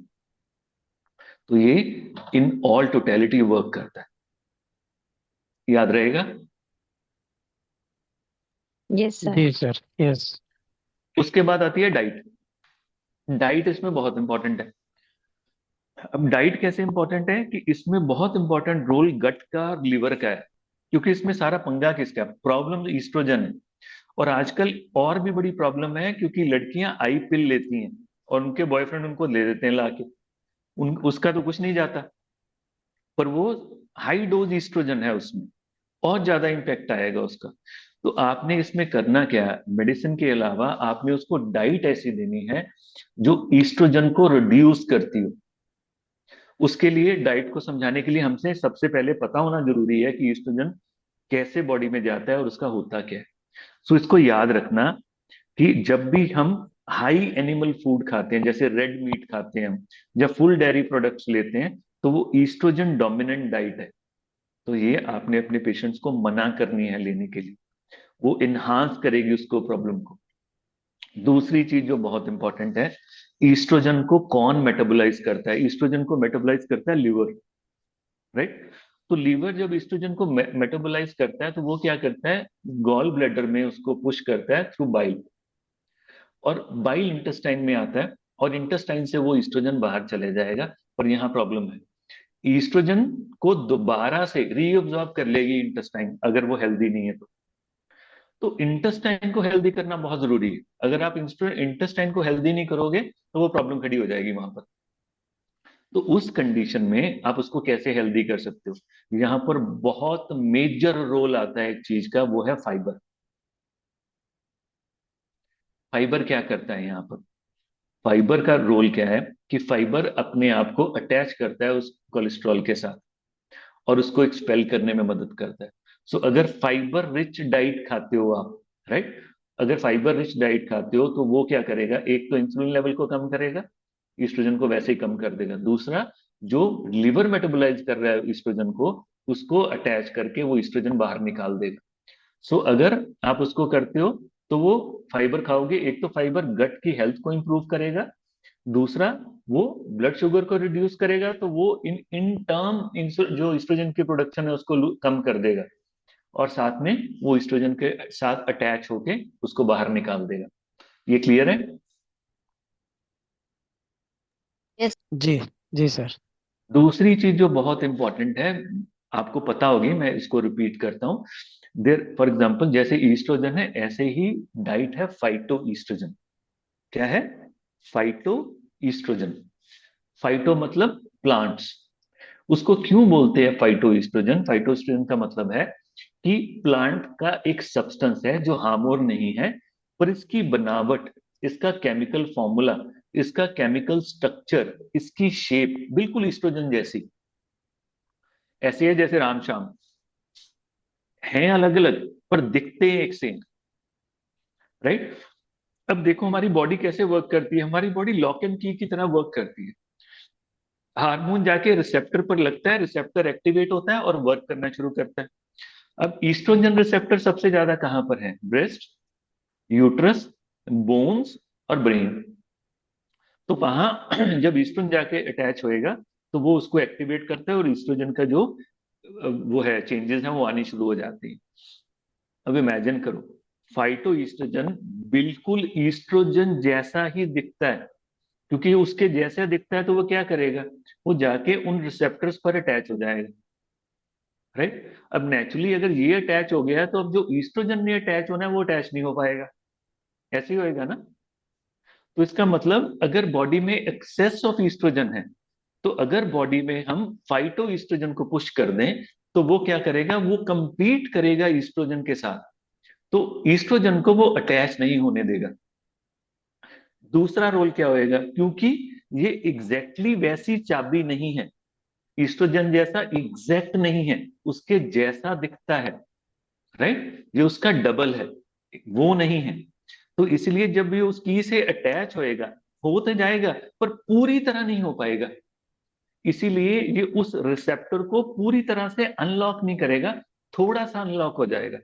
तो ये इन ऑल टोटेलिटी वर्क करता है, याद रहेगा। Yes sir. जी सर। यस। उसके बाद आती है डाइट। डाइट इसमें बहुत इंपॉर्टेंट है। अब डाइट कैसे इंपॉर्टेंट है कि इसमें बहुत इंपॉर्टेंट रोल गट का और लिवर का है, क्योंकि इसमें सारा पंगा किसका, प्रॉब्लम ईस्ट्रोजन है। और आजकल और भी बड़ी प्रॉब्लम है, क्योंकि लड़कियां आई पिल लेती हैं और उनके बॉयफ्रेंड उनको ले देते हैं लाके, उन उसका तो कुछ नहीं जाता, पर वो हाई डोज ईस्ट्रोजन है उसमें, और ज्यादा इम्पैक्ट आएगा उसका। तो आपने इसमें करना क्या है, मेडिसिन के अलावा आपने उसको डाइट ऐसी देनी है जो ईस्ट्रोजन को रिड्यूस करती हो। उसके लिए डाइट को समझाने के लिए हमसे सबसे पहले पता होना जरूरी है कि ईस्ट्रोजन कैसे बॉडी में जाता है और उसका होता क्या है। सो इसको याद रखना कि जब भी हम हाई एनिमल फूड खाते हैं, जैसे रेड मीट खाते हैं हम, या फुल डेयरी प्रोडक्ट्स लेते हैं, तो वो ईस्ट्रोजन डोमिनेंट डाइट है। तो ये आपने अपने पेशेंट्स को मना करनी है लेने के लिए, वो इन्हांस करेगी उसको, प्रॉब्लम को। दूसरी चीज जो बहुत इंपॉर्टेंट है, ईस्ट्रोजन को कौन मेटाबोलाइज करता है? ईस्ट्रोजन को मेटाबोलाइज करता है लिवर, राइट? तो लीवर जब ईस्ट्रोजन को मेटाबोलाइज करता है, तो वो क्या करता है, गॉल ब्लैडर में उसको पुश करता है थ्रू बाइल, और बाइल इंटेस्टाइन में आता है, और इंटेस्टाइन से वो ईस्ट्रोजन बाहर चले जाएगा। और यहाँ प्रॉब्लम है, ईस्ट्रोजन को दोबारा से रीअब्सॉर्ब कर लेगी इंटेस्टाइन, अगर वो हेल्दी नहीं है तो इंटेस्टाइन को हेल्दी करना बहुत जरूरी है। अगर आप इंटेस्टाइन को हेल्दी नहीं करोगे, तो वो प्रॉब्लम खड़ी हो जाएगी वहां पर। तो उस कंडीशन में आप उसको कैसे हेल्दी कर सकते हो? यहाँ पर बहुत मेजर रोल आता है एक चीज का, वो है फाइबर। फाइबर क्या करता है यहाँ पर? फाइबर का रोल क्या है कि फाइबर अपने आप को अटैच करता है उस कोलेस्ट्रॉल के साथ, और उसको एक्सपेल करने में मदद करता है। सो अगर फाइबर रिच डाइट खाते हो आप, राइट, अगर फाइबर रिच डाइट खाते हो, तो वो क्या करेगा, एक तो इंसुलिन लेवल को कम करेगा, ईस्ट्रोजन को वैसे ही कम कर देगा। दूसरा, जो लिवर मेटाबोलाइज कर रहा है ईस्ट्रोजन को, उसको अटैच करके वो ईस्ट्रोजन बाहर निकाल देगा। सो अगर आप उसको करते हो, तो वो फाइबर खाओगे, एक तो फाइबर गट की हेल्थ को इंप्रूव करेगा, दूसरा वो ब्लड शुगर को रिड्यूस करेगा, तो वो इन इन टर्म जो ईस्ट्रोजन की प्रोडक्शन है उसको कम कर देगा, और साथ में वो ईस्ट्रोजन के साथ अटैच होके उसको बाहर निकाल देगा। ये क्लियर है? यस। जी। जी सर। दूसरी चीज जो बहुत इंपॉर्टेंट है, आपको पता होगी, मैं इसको रिपीट करता हूँ। देर फॉर एग्जाम्पल, जैसे ईस्ट्रोजन है, ऐसे ही डाइट है फाइटो ईस्ट्रोजन। क्या है? Phyto oestrogen. फाइटो मतलब प्लांट्स। उसको क्यों बोलते हैं फाइटो ईस्ट्रोजन? फाइटो ईस्ट्रोजन का मतलब है कि प्लांट का एक सब्सटेंस है जो हार्मोन नहीं है, पर इसकी बनावट, इसका केमिकल फॉर्मूला, इसका केमिकल स्ट्रक्चर, इसकी शेप बिल्कुल ईस्ट्रोजन जैसी। ऐसे है जैसे राम श्याम, हैं अलग अलग पर दिखते हैं एक सेम, राइट? अब देखो हमारी बॉडी कैसे वर्क करती है, हमारी बॉडी लॉक एंड की तरह वर्क करती है। हार्मोन जाके रिसेप्टर पर लगता है, रिसेप्टर एक्टिवेट होता है और वर्क करना शुरू करता है। अब ईस्ट्रोजन रिसेप्टर सबसे ज्यादा कहां पर है? ब्रेस्ट, यूट्रस, बोन्स और ब्रेन। तो वहां जब ईस्ट्रोजन जाके अटैच होएगा, तो वो उसको एक्टिवेट करता है, और ईस्ट्रोजन का जो वो है चेंजेस हैं वो आनी शुरू हो जाती है। अब इमेजिन करो, फाइटो ईस्ट्रोजन बिल्कुल ईस्ट्रोजन जैसा ही दिखता है, क्योंकि उसके जैसा दिखता है तो वो क्या करेगा, वो जाके उन रिसेप्टर्स पर अटैच हो जाएगा, राइट? अब नेचुरली अगर ये अटैच हो गया है, तो अब जो ईस्ट्रोजन ने अटैच होना है वो अटैच नहीं हो पाएगा। ऐसे ही होएगा ना? तो इसका मतलब, अगर बॉडी में एक्सेस ऑफ ईस्ट्रोजन है, तो अगर बॉडी में हम फाइटो ईस्ट्रोजन को पुश कर दें, तो वो क्या करेगा, वो कंपीट करेगा ईस्ट्रोजन के साथ, तो ईस्ट्रोजन को वो अटैच नहीं होने देगा। दूसरा रोल क्या होएगा, क्योंकि ये एग्जैक्टली वैसी चाबी नहीं है, ईस्ट्रोजन जैसा एग्जैक्ट नहीं है, उसके जैसा दिखता है, राइट, ये उसका डबल है, वो नहीं है। तो इसलिए जब ये उस की से अटैच होएगा, हो तो जाएगा पर पूरी तरह नहीं हो पाएगा। इसीलिए ये उस रिसेप्टर को पूरी तरह से अनलॉक नहीं करेगा, थोड़ा सा अनलॉक हो जाएगा।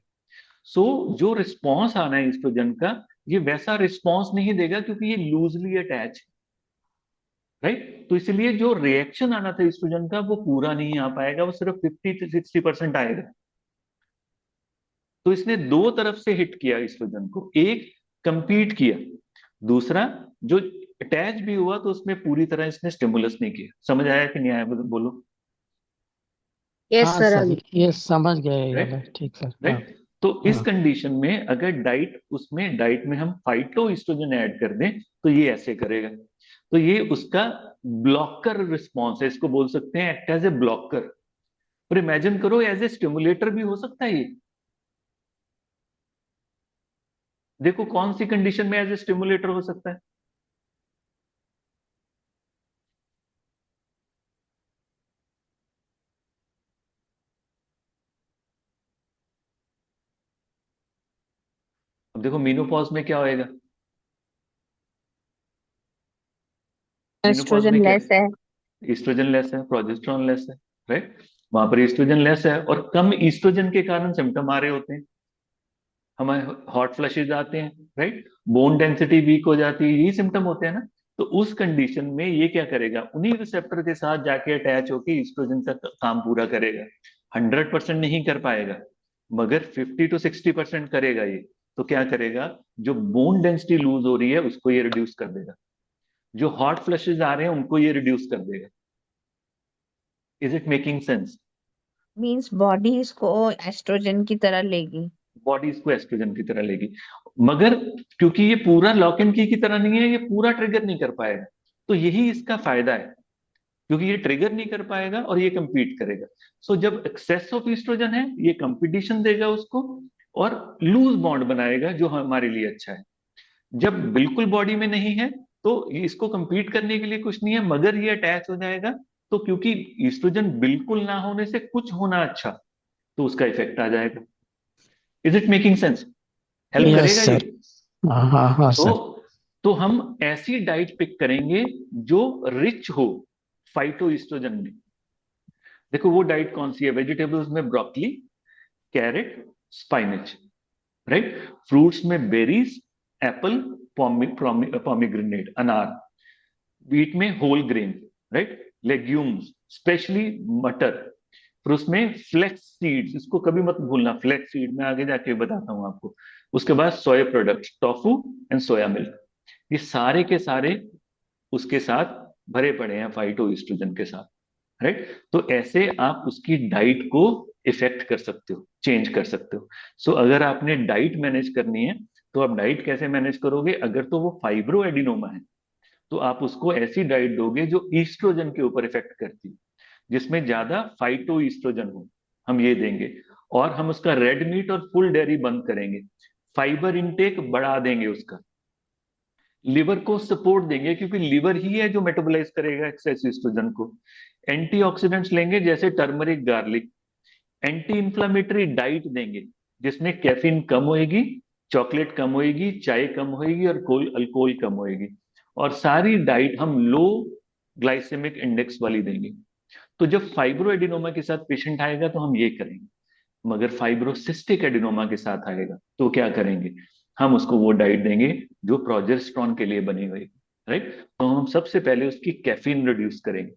सो जो रिस्पॉन्स आना है ईस्ट्रोजन का, ये वैसा रिस्पॉन्स नहीं देगा, क्योंकि ये लूजली अटैच, राइट? तो इसलिए जो रिएक्शन आना था ईस्ट्रोजन का, वो पूरा नहीं आ पाएगा, वो सिर्फ 50 से 60% आएगा। तो इसने दो तरफ से हिट किया ईस्ट्रोजन को, एक कंपीट किया, दूसरा जो अटैच भी हुआ तो उसमें पूरी तरह इसने स्टिमुलस नहीं किया। समझ आया कि नहीं आया, बोलो। यस हाँ सर, सर, अभी। ये समझ गए ये वाला, राइट, ठीक सर, हाँ। राइट। तो इस हाँ। कंडीशन में अगर डाइट में हम फाइटो ईस्ट्रोजन ऐड कर दें, तो ये ऐसे करेगा। तो ये उसका ब्लॉकर रिस्पॉन्स है, इसको बोल सकते हैं एक्ट एज ए ब्लॉकर। और इमेजिन करो, एज ए स्टिमुलेटर भी हो सकता है ये। देखो कौन सी कंडीशन में एज ए स्टिमुलेटर हो सकता है? अब देखो मीनोपॉज में क्या होएगा, मेनोपॉज एस्ट्रोजन में क्या लेस है। है, ईस्ट्रोजन लेस है, प्रोजेस्टेरॉन लेस है, राइट। वहां पर ईस्ट्रोजन लेस है और कम ईस्ट्रोजन के कारण सिम्टम आ रहे होते हैं, हमारे हॉट फ्लशेज आते हैं, राइट। बोन डेंसिटी वीक हो जाती है, यही सिम्टम होते हैं ना। तो उस कंडीशन में ये क्या करेगा, उन्हीं रिसेप्टर के साथ जाके अटैच होके ईस्ट्रोजन का काम पूरा करेगा। 100% नहीं कर पाएगा, मगर 50 to 60% करेगा ये। तो क्या करेगा, जो बोन डेंसिटी लूज हो रही है उसको ये रिड्यूस कर देगा, जो हॉट फ्लशेज आ रहे हैं उनको ये रिड्यूस कर देगा। Is it making sense? Means body इसको एस्ट्रोजन की तरह लेगी। बॉडी इसको एस्ट्रोजन की तरह लेगी, मगर क्योंकि ये पूरा लॉक एंड की तरह नहीं है, ये पूरा ट्रिगर नहीं कर पाएगा। तो यही इसका फायदा है, क्योंकि ये ट्रिगर नहीं कर पाएगा और ये कंपीट करेगा। सो जब एक्सेस ऑफ ईस्ट्रोजन है, ये कंपटीशन देगा उसको और लूज बॉन्ड बनाएगा, जो हमारे लिए अच्छा है। जब बिल्कुल बॉडी में नहीं है, तो इसको कंपीट करने के लिए कुछ नहीं है, मगर ये अटैच हो जाएगा। तो क्योंकि ईस्ट्रोजन बिल्कुल ना होने से कुछ होना अच्छा, तो उसका इफेक्ट आ जाएगा। Is it making sense? Help yes करेगा ये? सर। हाँ हाँ हाँ तो सर। तो हम ऐसी डाइट पिक करेंगे जो रिच हो फाइटो ईस्ट्रोजन में। देखो वो डाइट कौन सी है, वेजिटेबल्स में broccoli, carrot, spinach, right. Fruits में बेरीज, एप्पल, पॉमीग्रेनेट, अनार। व्हीट में whole grain, right. Legumes specially मटर। फिर उसमें फ्लेक्स सीड्स, इसको कभी मत भूलना, फ्लेक्स सीड मैं आगे जाके बताता हूं आपको। उसके बाद सोया products, tofu and soya milk. ये सारे के सारे उसके साथ भरे पड़े हैं फाइटो ईस्ट्रोजन के साथ, राइट। तो ऐसे आप उसकी डाइट को इफेक्ट कर सकते हो, चेंज कर सकते हो। सो अगर आपने डाइट मैनेज करनी है, तो आप डाइट कैसे मैनेज करोगे, अगर तो वो फाइब्रो एडिनोमा है, तो आप उसको ऐसी डाइट दोगे जो ईस्ट्रोजन के ऊपर इफेक्ट करती है, जिसमें ज्यादा फाइटो ईस्ट्रोजन हो, हम ये देंगे। और हम उसका रेड मीट और फुल डेयरी बंद करेंगे, फाइबर इनटेक बढ़ा देंगे उसका, लिवर को सपोर्ट देंगे, क्योंकि लिवर ही है जो मेटाबोलाइज करेगा एक्सेस ईस्ट्रोजन को। एंटीऑक्सीडेंट्स लेंगे जैसे turmeric, garlic. Anti inflammatory diet देंगे, जिसमें कैफीन कम होएगी, चॉकलेट कम होएगी, चाय कम होएगी और कोई अल्कोहल कम होएगी। और सारी डाइट हम लो ग्लाइसेमिक इंडेक्स वाली देंगे। तो जब फाइब्रो एडिनोमा के साथ पेशेंट आएगा तो हम ये करेंगे, मगर फाइब्रोसिस्टिक एडिनोमा के साथ आएगा तो क्या करेंगे, हम उसको वो डाइट देंगे जो प्रोजेस्टेरॉन के लिए बनी हुई, राइट। तो हम सबसे पहले उसकी कैफीन रिड्यूस करेंगे,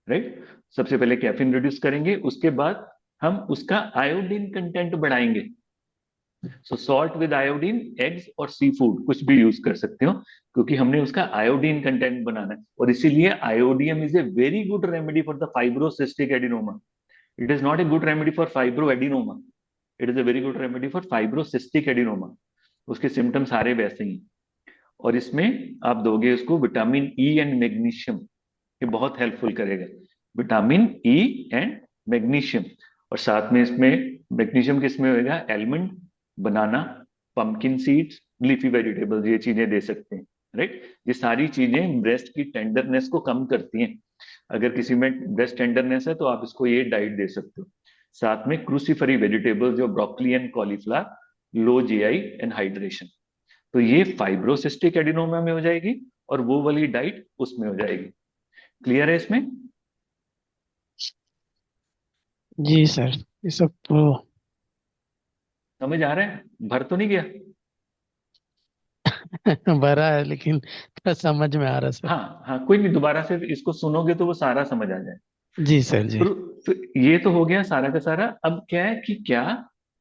राइट। सबसे पहले कैफीन रिड्यूस करेंगे, उसके बाद हम उसका आयोडीन कंटेंट बढ़ाएंगे। सो सॉल्ट विद आयोडीन, एग्स और सी फूड कुछ भी यूज कर सकते हो, क्योंकि हमने उसका आयोडीन कंटेंट बनाना है। और इसीलिए iodium is a very good remedy for the fibrocystic adenoma. It is not a good remedy for fibro adenoma, it is a very good remedy for fibrocystic adenoma. उसके सिम्टम सारे वैसे ही। और इसमें आप दोगे उसको विटामिन ई एंड मैग्नीशियम, ये बहुत हेल्पफुल करेगा। Vitamin E and magnesium. और साथ में इसमें मैग्नीशियम किसमें होएगा, एलमंड, बनाना, पंपकिन सीड्स, लीफी वेजिटेबल्स, ये चीजें दे सकते हैं, राइट। ये सारी चीजें ब्रेस्ट की टेंडरनेस को कम करती हैं। अगर किसी में ब्रेस्ट टेंडरनेस है तो आप इसको ये डाइट दे सकते हो। साथ में क्रूसीफरी वेजिटेबल्स जो broccoli and cauliflower, low GI and hydration. तो ये फाइब्रोसिस्टिक एडिनोमा में हो जाएगी और वो वाली डाइट उसमें हो जाएगी। क्लियर है इसमें? जी सर। ये सब तो समझ आ रहा है, भर तो नहीं गया? भरा है, लेकिन थोड़ा समझ में आ रहा सर। हाँ हाँ, कोई नहीं, दोबारा से इसको सुनोगे तो वो सारा समझ आ जाए। जी सर जी। तो ये तो हो गया सारा का सारा। अब क्या है कि क्या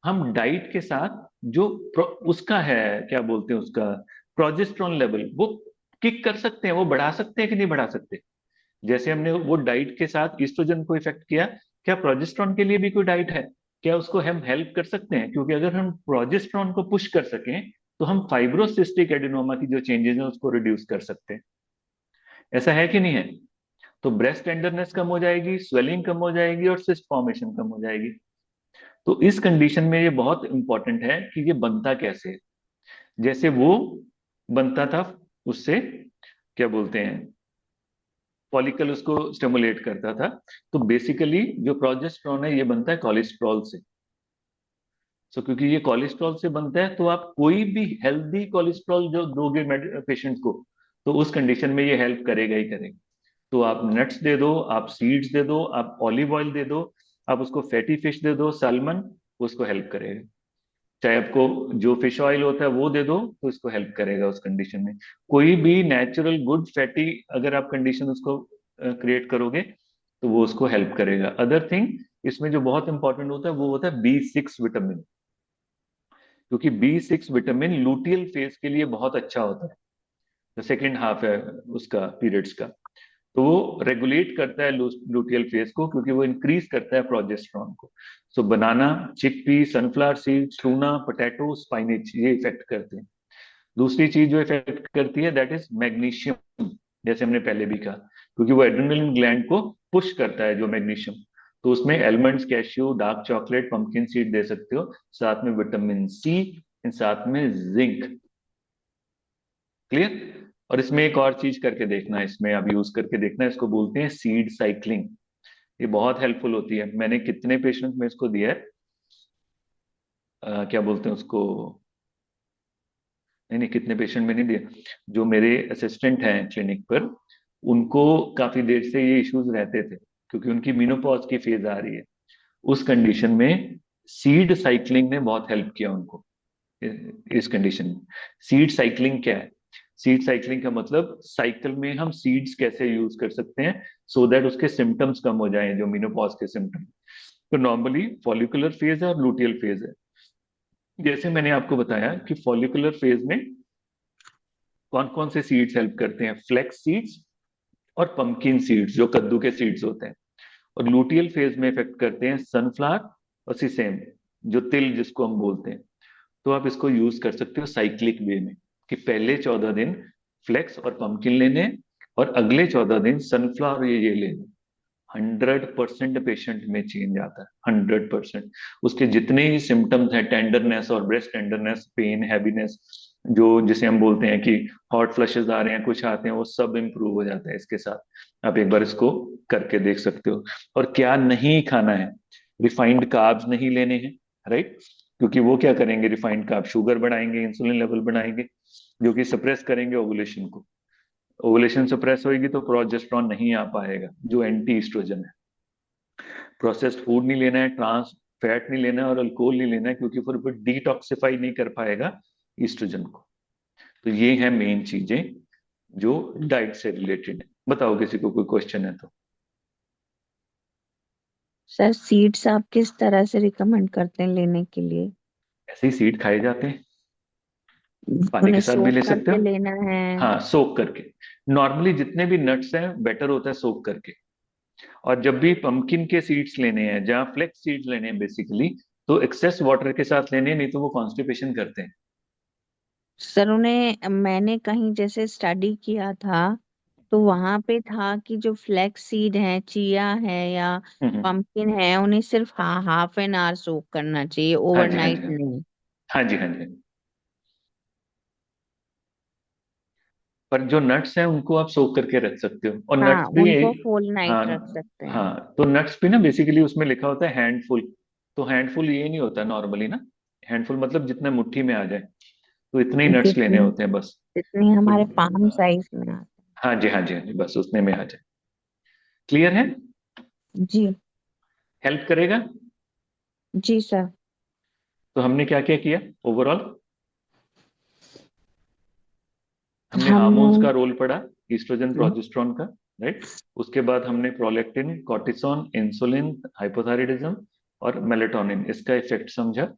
हम डाइट के साथ जो उसका है, क्या बोलते हैं उसका, प्रोजेस्टेरॉन लेवल, वो किक कर सकते हैं, वो बढ़ा सकते हैं कि नहीं बढ़ा सकते? जैसे हमने वो डाइट के साथ ईस्ट्रोजन को इफेक्ट किया, क्या प्रोजेस्टेरॉन के लिए भी कोई डाइट है? क्या उसको हम हेल्प कर सकते हैं? क्योंकि अगर हम प्रोजेस्टेरॉन को पुश कर सकें, तो हम फाइब्रोसिस्टिक एडिनोमा की जो चेंजेस हैं उसको रिड्यूस कर सकते हैं। ऐसा है कि नहीं है? तो ब्रेस्ट टेंडरनेस कम हो जाएगी, स्वेलिंग कम हो जाएगी और सिस्ट फॉर्मेशन कम हो जाएगी। तो इस कंडीशन में ये बहुत इंपॉर्टेंट है कि ये बनता कैसे है। जैसे वो बनता था उससे, क्या बोलते हैं, फॉलिकल उसको स्टिमुलेट करता था। तो बेसिकली जो प्रोजेस्टेरॉन है ये बनता है कोलेस्ट्रॉल से। सो क्योंकि ये कोलेस्ट्रॉल से बनता है, तो आप कोई भी हेल्दी कोलेस्ट्रॉल जो दोगे पेशेंट को, तो उस कंडीशन में ये हेल्प करेगा ही करेगा। तो आप नट्स दे दो, आप सीड्स दे दो, आप ऑलिव ऑयल दे दो, आप उसको फैटी फिश दे दो, सालमन, उसको हेल्प करेगा। चाहे आपको जो फिश ऑयल होता है वो दे दो, तो इसको हेल्प करेगा उस कंडीशन में। कोई भी नेचुरल गुड फैटी अगर आप कंडीशन उसको क्रिएट करोगे तो वो उसको हेल्प करेगा। अदर थिंग इसमें जो बहुत इंपॉर्टेंट होता है वो होता है B6 विटामिन, क्योंकि B6 विटामिन लूटियल फेज के लिए बहुत अच्छा होता है। जो सेकेंड हाफ है उसका पीरियड्स का, तो वो रेगुलेट करता है लूटियल फेज को, क्योंकि वो इंक्रीज करता है प्रोजेस्टेरॉन को। So banana, chickpea, sunflower seeds, tuna, potato, spinach, ये इफेक्ट करते हैं। दूसरी चीज जो इफेक्ट करती है दैट इज मैग्नीशियम, जैसे हमने पहले भी कहा, क्योंकि वो एड्रेनलिन ग्लैंड को पुश करता है जो मैग्नीशियम। तो उसमें almonds, cashew, dark chocolate, pumpkin seed दे सकते हो, साथ में विटामिन सी, साथ में जिंक। क्लियर? और इसमें एक और चीज करके देखना है, इसमें अब यूज करके देखना है, इसको बोलते हैं सीड साइक्लिंग। ये बहुत हेल्पफुल होती है। मैंने कितने पेशेंट में इसको दिया है, क्या बोलते हैं उसको, नहीं नहीं कितने पेशेंट में नहीं दिया, जो मेरे असिस्टेंट हैं क्लिनिक पर, उनको काफी देर से ये इश्यूज रहते थे, क्योंकि उनकी मीनोपॉज की फेज आ रही है। उस कंडीशन में सीड साइक्लिंग ने बहुत हेल्प किया उनको। इस कंडीशन में सीड साइक्लिंग क्या है? सीड साइक्लिंग का मतलब साइकिल में हम सीड्स कैसे यूज कर सकते हैं सो दैट उसके सिम्टम्स कम हो जाएं, जो मीनोपॉज के सिम्टम। तो नॉर्मली फॉलिकुलर फेज है और लूटियल फेज है। जैसे मैंने आपको बताया कि फॉलिकुलर फेज में कौन कौन से सीड्स हेल्प करते हैं, फ्लेक्स सीड्स और पंपकिन सीड्स जो कद्दू के सीड्स होते हैं। और लूटियल फेज में इफेक्ट करते हैं सनफ्लावर और सिसेम, जो तिल जिसको हम बोलते हैं। तो आप इसको यूज कर सकते हो साइक्लिक वे में, कि पहले 14 दिन फ्लेक्स और पंपकिन लेने, और अगले 14 दिन सनफ्लावर ये लेने। 100% पेशेंट में चेंज आता है, 100%। उसके जितने ही सिम्टम्स हैं, टेंडरनेस और ब्रेस्ट टेंडरनेस, पेन, हैवीनेस, जो जिसे हम बोलते हैं कि हॉट फ्लशेस आ रहे हैं, कुछ आते हैं, वो सब इम्प्रूव हो जाता है इसके साथ। आप एक बार इसको करके देख सकते हो। और क्या नहीं खाना है, रिफाइंड कार्ब्स नहीं लेने हैं, राइट? क्योंकि वो क्या करेंगे, रिफाइंड कार्ब शुगर बढ़ाएंगे, इंसुलिन लेवल बढ़ाएंगे, जो कि सप्रेस करेंगे ओवुलेशन को। ओवुलेशन सप्रेस होगी तो प्रोजेस्टेरॉन नहीं आ पाएगा, जो एंटी ईस्ट्रोजन है। प्रोसेस्ड फूड नहीं लेना है, ट्रांस फैट नहीं लेना है, और अल्कोहल नहीं लेना है, क्योंकि फिर डिटॉक्सिफाई नहीं कर पाएगा ईस्ट्रोजन को। तो ये है मेन चीजें जो डाइट से रिलेटेड है। बताओ किसी को कोई क्वेश्चन है तो। सर सीड्स आप किस तरह से रिकमेंड करते हैं लेने के लिए? ऐसे ही सीड खाए जाते हैं, पानी के उन्हें साथ भी सोक ले सकते करके हो। लेना है? हाँ, सोक करके। नॉर्मली जितने भी नट्स हैं बेटर होता है सोक करके। और जब भी पंपकिन के सीड्स लेने हैं, जहाँ फ्लेक्स सीड्स लेने हैं बेसिकली, तो एक्सेस वाटर के साथ लेने हैं, नहीं तो वो कॉन्स्टिपेशन करते हैं। सर उन्हें मैंने कहीं जैसे स्टडी किया था तो वहां पे था कि जो फ्लैक्स सीड है, चिया है या हम्म। पंपकिन है, उन्हें सिर्फ हाफ एन आवर सोक करना चाहिए, हाँ जी, हाँ ओवरनाइट जी, नहीं। हाँ जी, हाँ जी। पर जो नट्स हैं उनको आप सोक करके रख सकते हो, और हाँ, नट्स भी उनको एक। फुल नाइट रख हाँ, सकते हैं। हाँ, तो नट्स भी ना बेसिकली उसमें लिखा होता है हैंडफुल। तो हैंडफुल ये नहीं होता नॉर्मली ना, हैंडफुल मतलब जितना मुट्ठी में आ जाए, तो इतने ही नट्स लेने जितनी होते हैं बस। जितनी तो हमारे पाम साइज में आते हाँ जी, हाँ जी, हाँ जी, बस उतने में आ जाए। क्लियर है? हैं। जी। हेल्प करेगा। जी सर। तो हमने क्या क्या किया ओवरऑल? हमने हार्मोन्स हम का रोल पढ़ा, ईस्ट्रोजन प्रोजेस्टेरॉन का, राइट? उसके बाद हमने प्रोलैक्टिन, कॉर्टिसोन, इंसुलिन, हाइपोथायराइडिज्म और मेलेटोनिन, इसका इफेक्ट समझा।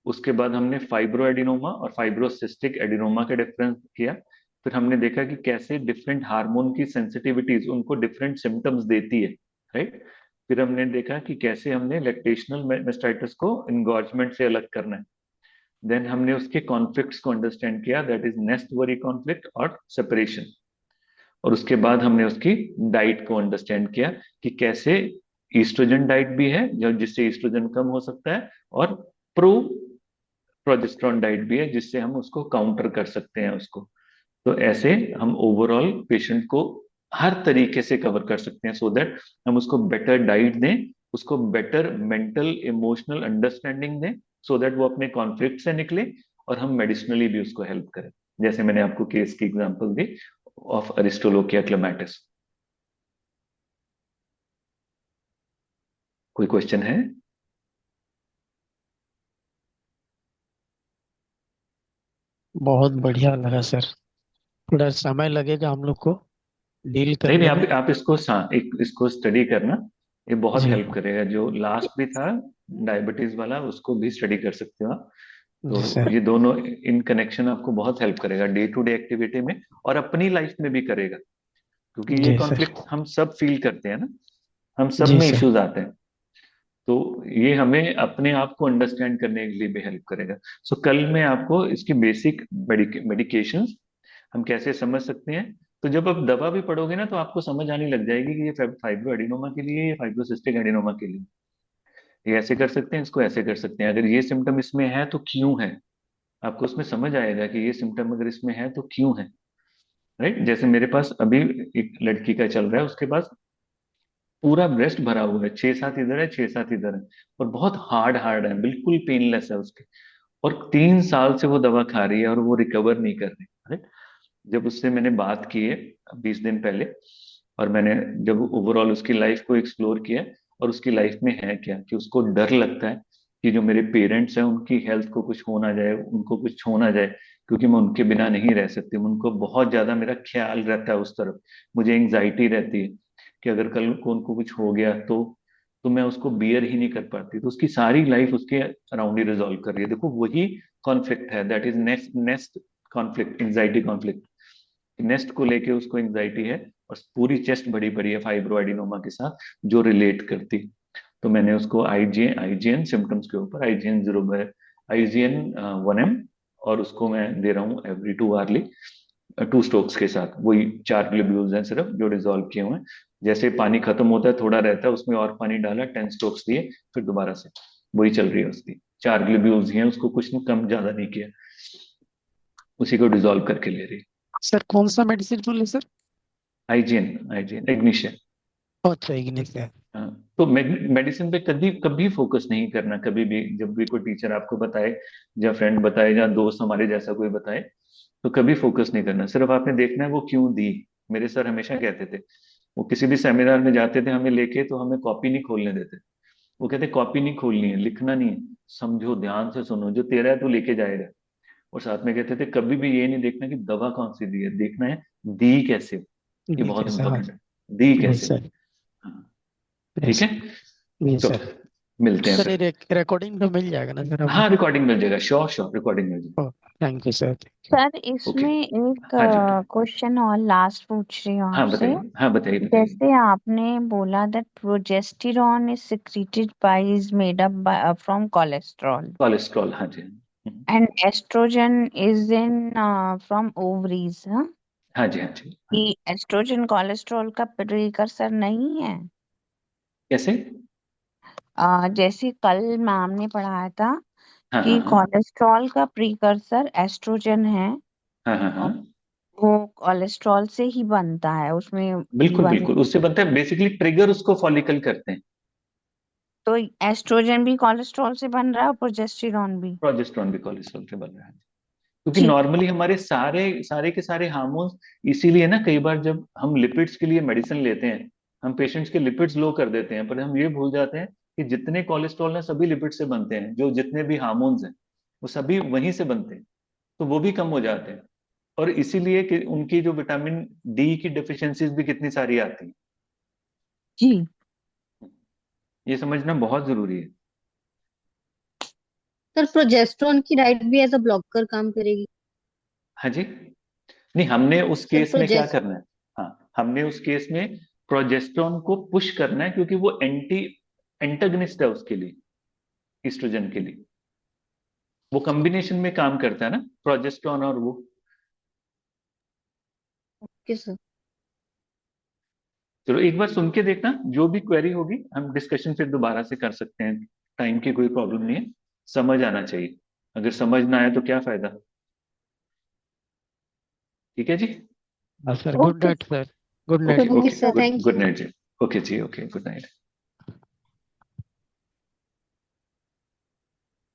उसके बाद हमने फाइब्रो एडिनोमा और फाइब्रोसिस्टिक एडिनोमा का डिफरेंस किया। फिर हमने देखा कि कैसे डिफरेंट हार्मोन की सेंसिटिविटीज उनको डिफरेंट सिम्टम्स देती है, राइट? फिर हमने देखा कि कैसे हमने लैक्टेशनल मेस्टाइटिस को इंगॉर्जमेंट से अलग करना है। देन हमने उसके कॉन्फ्लिक्ट्स को अंडरस्टैंड किया, that is nest worry conflict और सेपरेशन। और उसके बाद हमने उसकी डाइट को अंडरस्टैंड किया कि कैसे ईस्ट्रोजन डाइट भी है जो जिससे ईस्ट्रोजन कम हो सकता है, और प्रो प्रोजेस्टेरॉन डाइट भी है जिससे हम उसको काउंटर कर सकते हैं उसको। तो ऐसे हम ओवरऑल पेशेंट को हर तरीके से कवर कर सकते हैं, सो दैट हम उसको बेटर डाइट दें, उसको बेटर मेंटल इमोशनल अंडरस्टैंडिंग दें, सो दैट वो अपने कॉन्फ्लिक्ट से निकले, और हम मेडिसिनली भी उसको हेल्प करें, जैसे मैंने आपको केस की एग्जांपल दी। Of Aristolochia clematis. कोई क्वेश्चन है? बहुत बढ़िया लगा सर। थोड़ा समय लगेगा हम लोग को डील नहीं नहीं, करने में। आप इसको इसको स्टडी करना, ये बहुत जी। हेल्प करेगा। जो लास्ट भी था डायबिटीज वाला, उसको भी स्टडी कर सकते हो आप। जी तो सर। ये दोनों इन कनेक्शन आपको बहुत हेल्प करेगा डे टू डे एक्टिविटी में, और अपनी लाइफ में भी करेगा, क्योंकि ये जी सर। कॉन्फ्लिक्ट हम सब फील करते हैं ना, हम सब जी में सर। इश्यूज आते हैं। तो ये हमें अपने आप को अंडरस्टैंड करने के लिए भी हेल्प करेगा। सो कल मैं आपको इसकी बेसिक मेडिकेशंस हम कैसे समझ सकते हैं, तो जब आप दवा भी पढ़ोगे ना, तो आपको समझ आने लग जाएगी कि ये फाइब्रो एडिनोमा के लिए, ये फाइब्रोसिस्टिक एडिनोमा के लिए, ये ऐसे कर सकते हैं, इसको ऐसे कर सकते हैं। अगर ये सिम्टम इसमें है तो क्यों है, आपको उसमें समझ आएगा कि ये सिम्टम अगर इसमें है तो क्यों है। राइट? जैसे मेरे पास अभी एक लड़की का चल रहा है, उसके पास पूरा ब्रेस्ट भरा हुआ है, 6-7 इधर है, 6-7 इधर है, और बहुत हार्ड हार्ड है, बिल्कुल पेनलेस है उसके, और 3 साल से वो दवा खा रही है और वो रिकवर नहीं कर रही। राइट? जब उससे मैंने बात की है 20 दिन पहले, और मैंने जब ओवरऑल उसकी लाइफ को एक्सप्लोर किया, और उसकी लाइफ में है क्या, कि उसको डर लगता है कि जो मेरे पेरेंट्स हैं उनकी हेल्थ को कुछ हो ना जाए, उनको कुछ हो ना जाए, क्योंकि मैं उनके बिना नहीं रह सकती, उनको बहुत ज्यादा मेरा ख्याल रहता है उस तरफ, मुझे एंग्जाइटी रहती है कि अगर कल को उनको कुछ हो गया तो मैं उसको बियर ही नहीं कर पाती। तो उसकी सारी लाइफ उसके अराउंड ही रिजॉल्व कर रही है। देखो वही कॉन्फ्लिक्ट है, that is nest nest conflict, anxiety conflict. Nest को लेके उसको एंग्जाइटी है, और पूरी चेस्ट बड़ी बड़ी है फाइब्रो एडिनोमा के साथ, जो रिलेट करती। तो मैंने उसको आईजीएन सिम्टम्स के ऊपर आईजीएन 1 M, और उसको मैं दे रहा हूँ एवरी 2 आवरली, 2 स्ट्रोक्स के साथ। वही 4 ग्लोब्यूल्स हैं सिर्फ जो डिजोल्व किए हुए हैं। जैसे पानी खत्म होता है, थोड़ा रहता है, उसमें और पानी डाला, 10 स्ट्रोक्स दिए, फिर दोबारा से वही चल रही है उसकी। 4 ग्लोब्यूल्स ही हैं, उसको कुछ नहीं कम ज्यादा नहीं किया, उसी को डिजोल्व करके ले रही। सर कौन सा मेडिसिन बोले सर? IGN, IGN ignition. अच्छा इग्निस है। हाँ, तो मेडिसिन पे कभी कभी फोकस नहीं करना, कभी भी जब भी कोई टीचर आपको बताए, या फ्रेंड बताए, या दोस्त हमारे जैसा कोई बताए, तो कभी फोकस नहीं करना। सिर्फ आपने देखना है वो क्यों दी। मेरे सर हमेशा कहते थे, वो किसी भी सेमिनार में जाते थे हमें लेके, तो हमें कॉपी नहीं खोलने देते। वो कहते कॉपी नहीं खोलनी है, लिखना नहीं है, समझो, ध्यान से सुनो, जो तेरा है तू लेके जाएगा। और साथ में कहते थे कभी भी ये नहीं देखना कि दवा कौन सी दी है, देखना है दी कैसे हो। ये ठीक बहुत है सर। हाँ। इंपॉर्टेंट है, दी जी कैसे हो। सर। हाँ, ठीक यस। है। जी तो सर। मिलते हैं सर फिर। ये रिकॉर्डिंग तो मिल जाएगा ना सर हमें? हाँ, रिकॉर्डिंग मिल जाएगा, श्योर श्योर, रिकॉर्डिंग मिल जाएगी। Oh thank you sir, thank you. Sir okay. इसमें एक हाँ जी। क्वेश्चन और लास्ट पूछ रही हूँ हाँ आपसे। बताइए, हाँ बताइए बताइए। जैसे आपने बोला that progesterone is secreted by is made up from cholesterol cholesterol, हाँ जी। And estrogen is in from ovaries, हाँ? हाँ जी, हाँ जी, हाँ। कि एस्ट्रोजन कोलेस्ट्रॉल का प्रीकर्सर नहीं है? कैसे? जैसे कल मैम ने पढ़ाया था हाँ हाँ कि हाँ। कोलेस्ट्रॉल का प्रीकर्सर एस्ट्रोजन है, हाँ हाँ हाँ। और वो कोलेस्ट्रॉल से ही बनता है, उसमें बिल्कुल बन बिल्कुल, उससे बनता है, बेसिकली ट्रिगर उसको फॉलिकल करते हैं। तो एस्ट्रोजन भी कोलेस्ट्रॉल से बन रहा है और प्रोजेस्टेरॉन भी? प्रोजेस्टेरॉन भी कोलेस्ट्रॉल से बन रहा है, क्योंकि ठीक। नॉर्मली हमारे सारे सारे के सारे हार्मोन्स, इसीलिए ना कई बार जब हम लिपिड्स के लिए मेडिसिन लेते हैं, हम पेशेंट्स के लिपिड्स लो कर देते हैं, पर हम ये भूल जाते हैं कि जितने कोलेस्ट्रॉल हैं सभी लिपिड से बनते हैं, जो जितने भी हार्मोन्स हैं वो सभी वहीं से बनते हैं, तो वो भी कम हो जाते हैं। और इसीलिए कि उनकी जो विटामिन डी की डिफिशियंसीज भी कितनी सारी आती हैं। जी। ये समझना बहुत जरूरी है। सर प्रोजेस्टेरॉन की डाइट भी एज अ ब्लॉकर काम करेगी? हाँ जी। नहीं, हमने उस सर केस में क्या प्रोजेस्ट करना है, हाँ हमने उस केस में प्रोजेस्ट्रॉन को पुश करना है, क्योंकि वो एंटागनिस्ट है उसके लिए, ईस्ट्रोजन के लिए। वो कॉम्बिनेशन में काम करता है ना, प्रोजेस्ट्रॉन और वो। Okay sir. चलो एक बार सुन के देखना, जो भी क्वेरी होगी हम डिस्कशन फिर दोबारा से कर सकते हैं, टाइम की कोई प्रॉब्लम नहीं है, समझ आना चाहिए। अगर समझ ना आए तो क्या फायदा। ठीक है जी। हाँ sir, good okay. Night sir. Good night okay sir. Okay okay, sir, good thank good you. Night जी। ओके जी, ओके, गुड नाइट।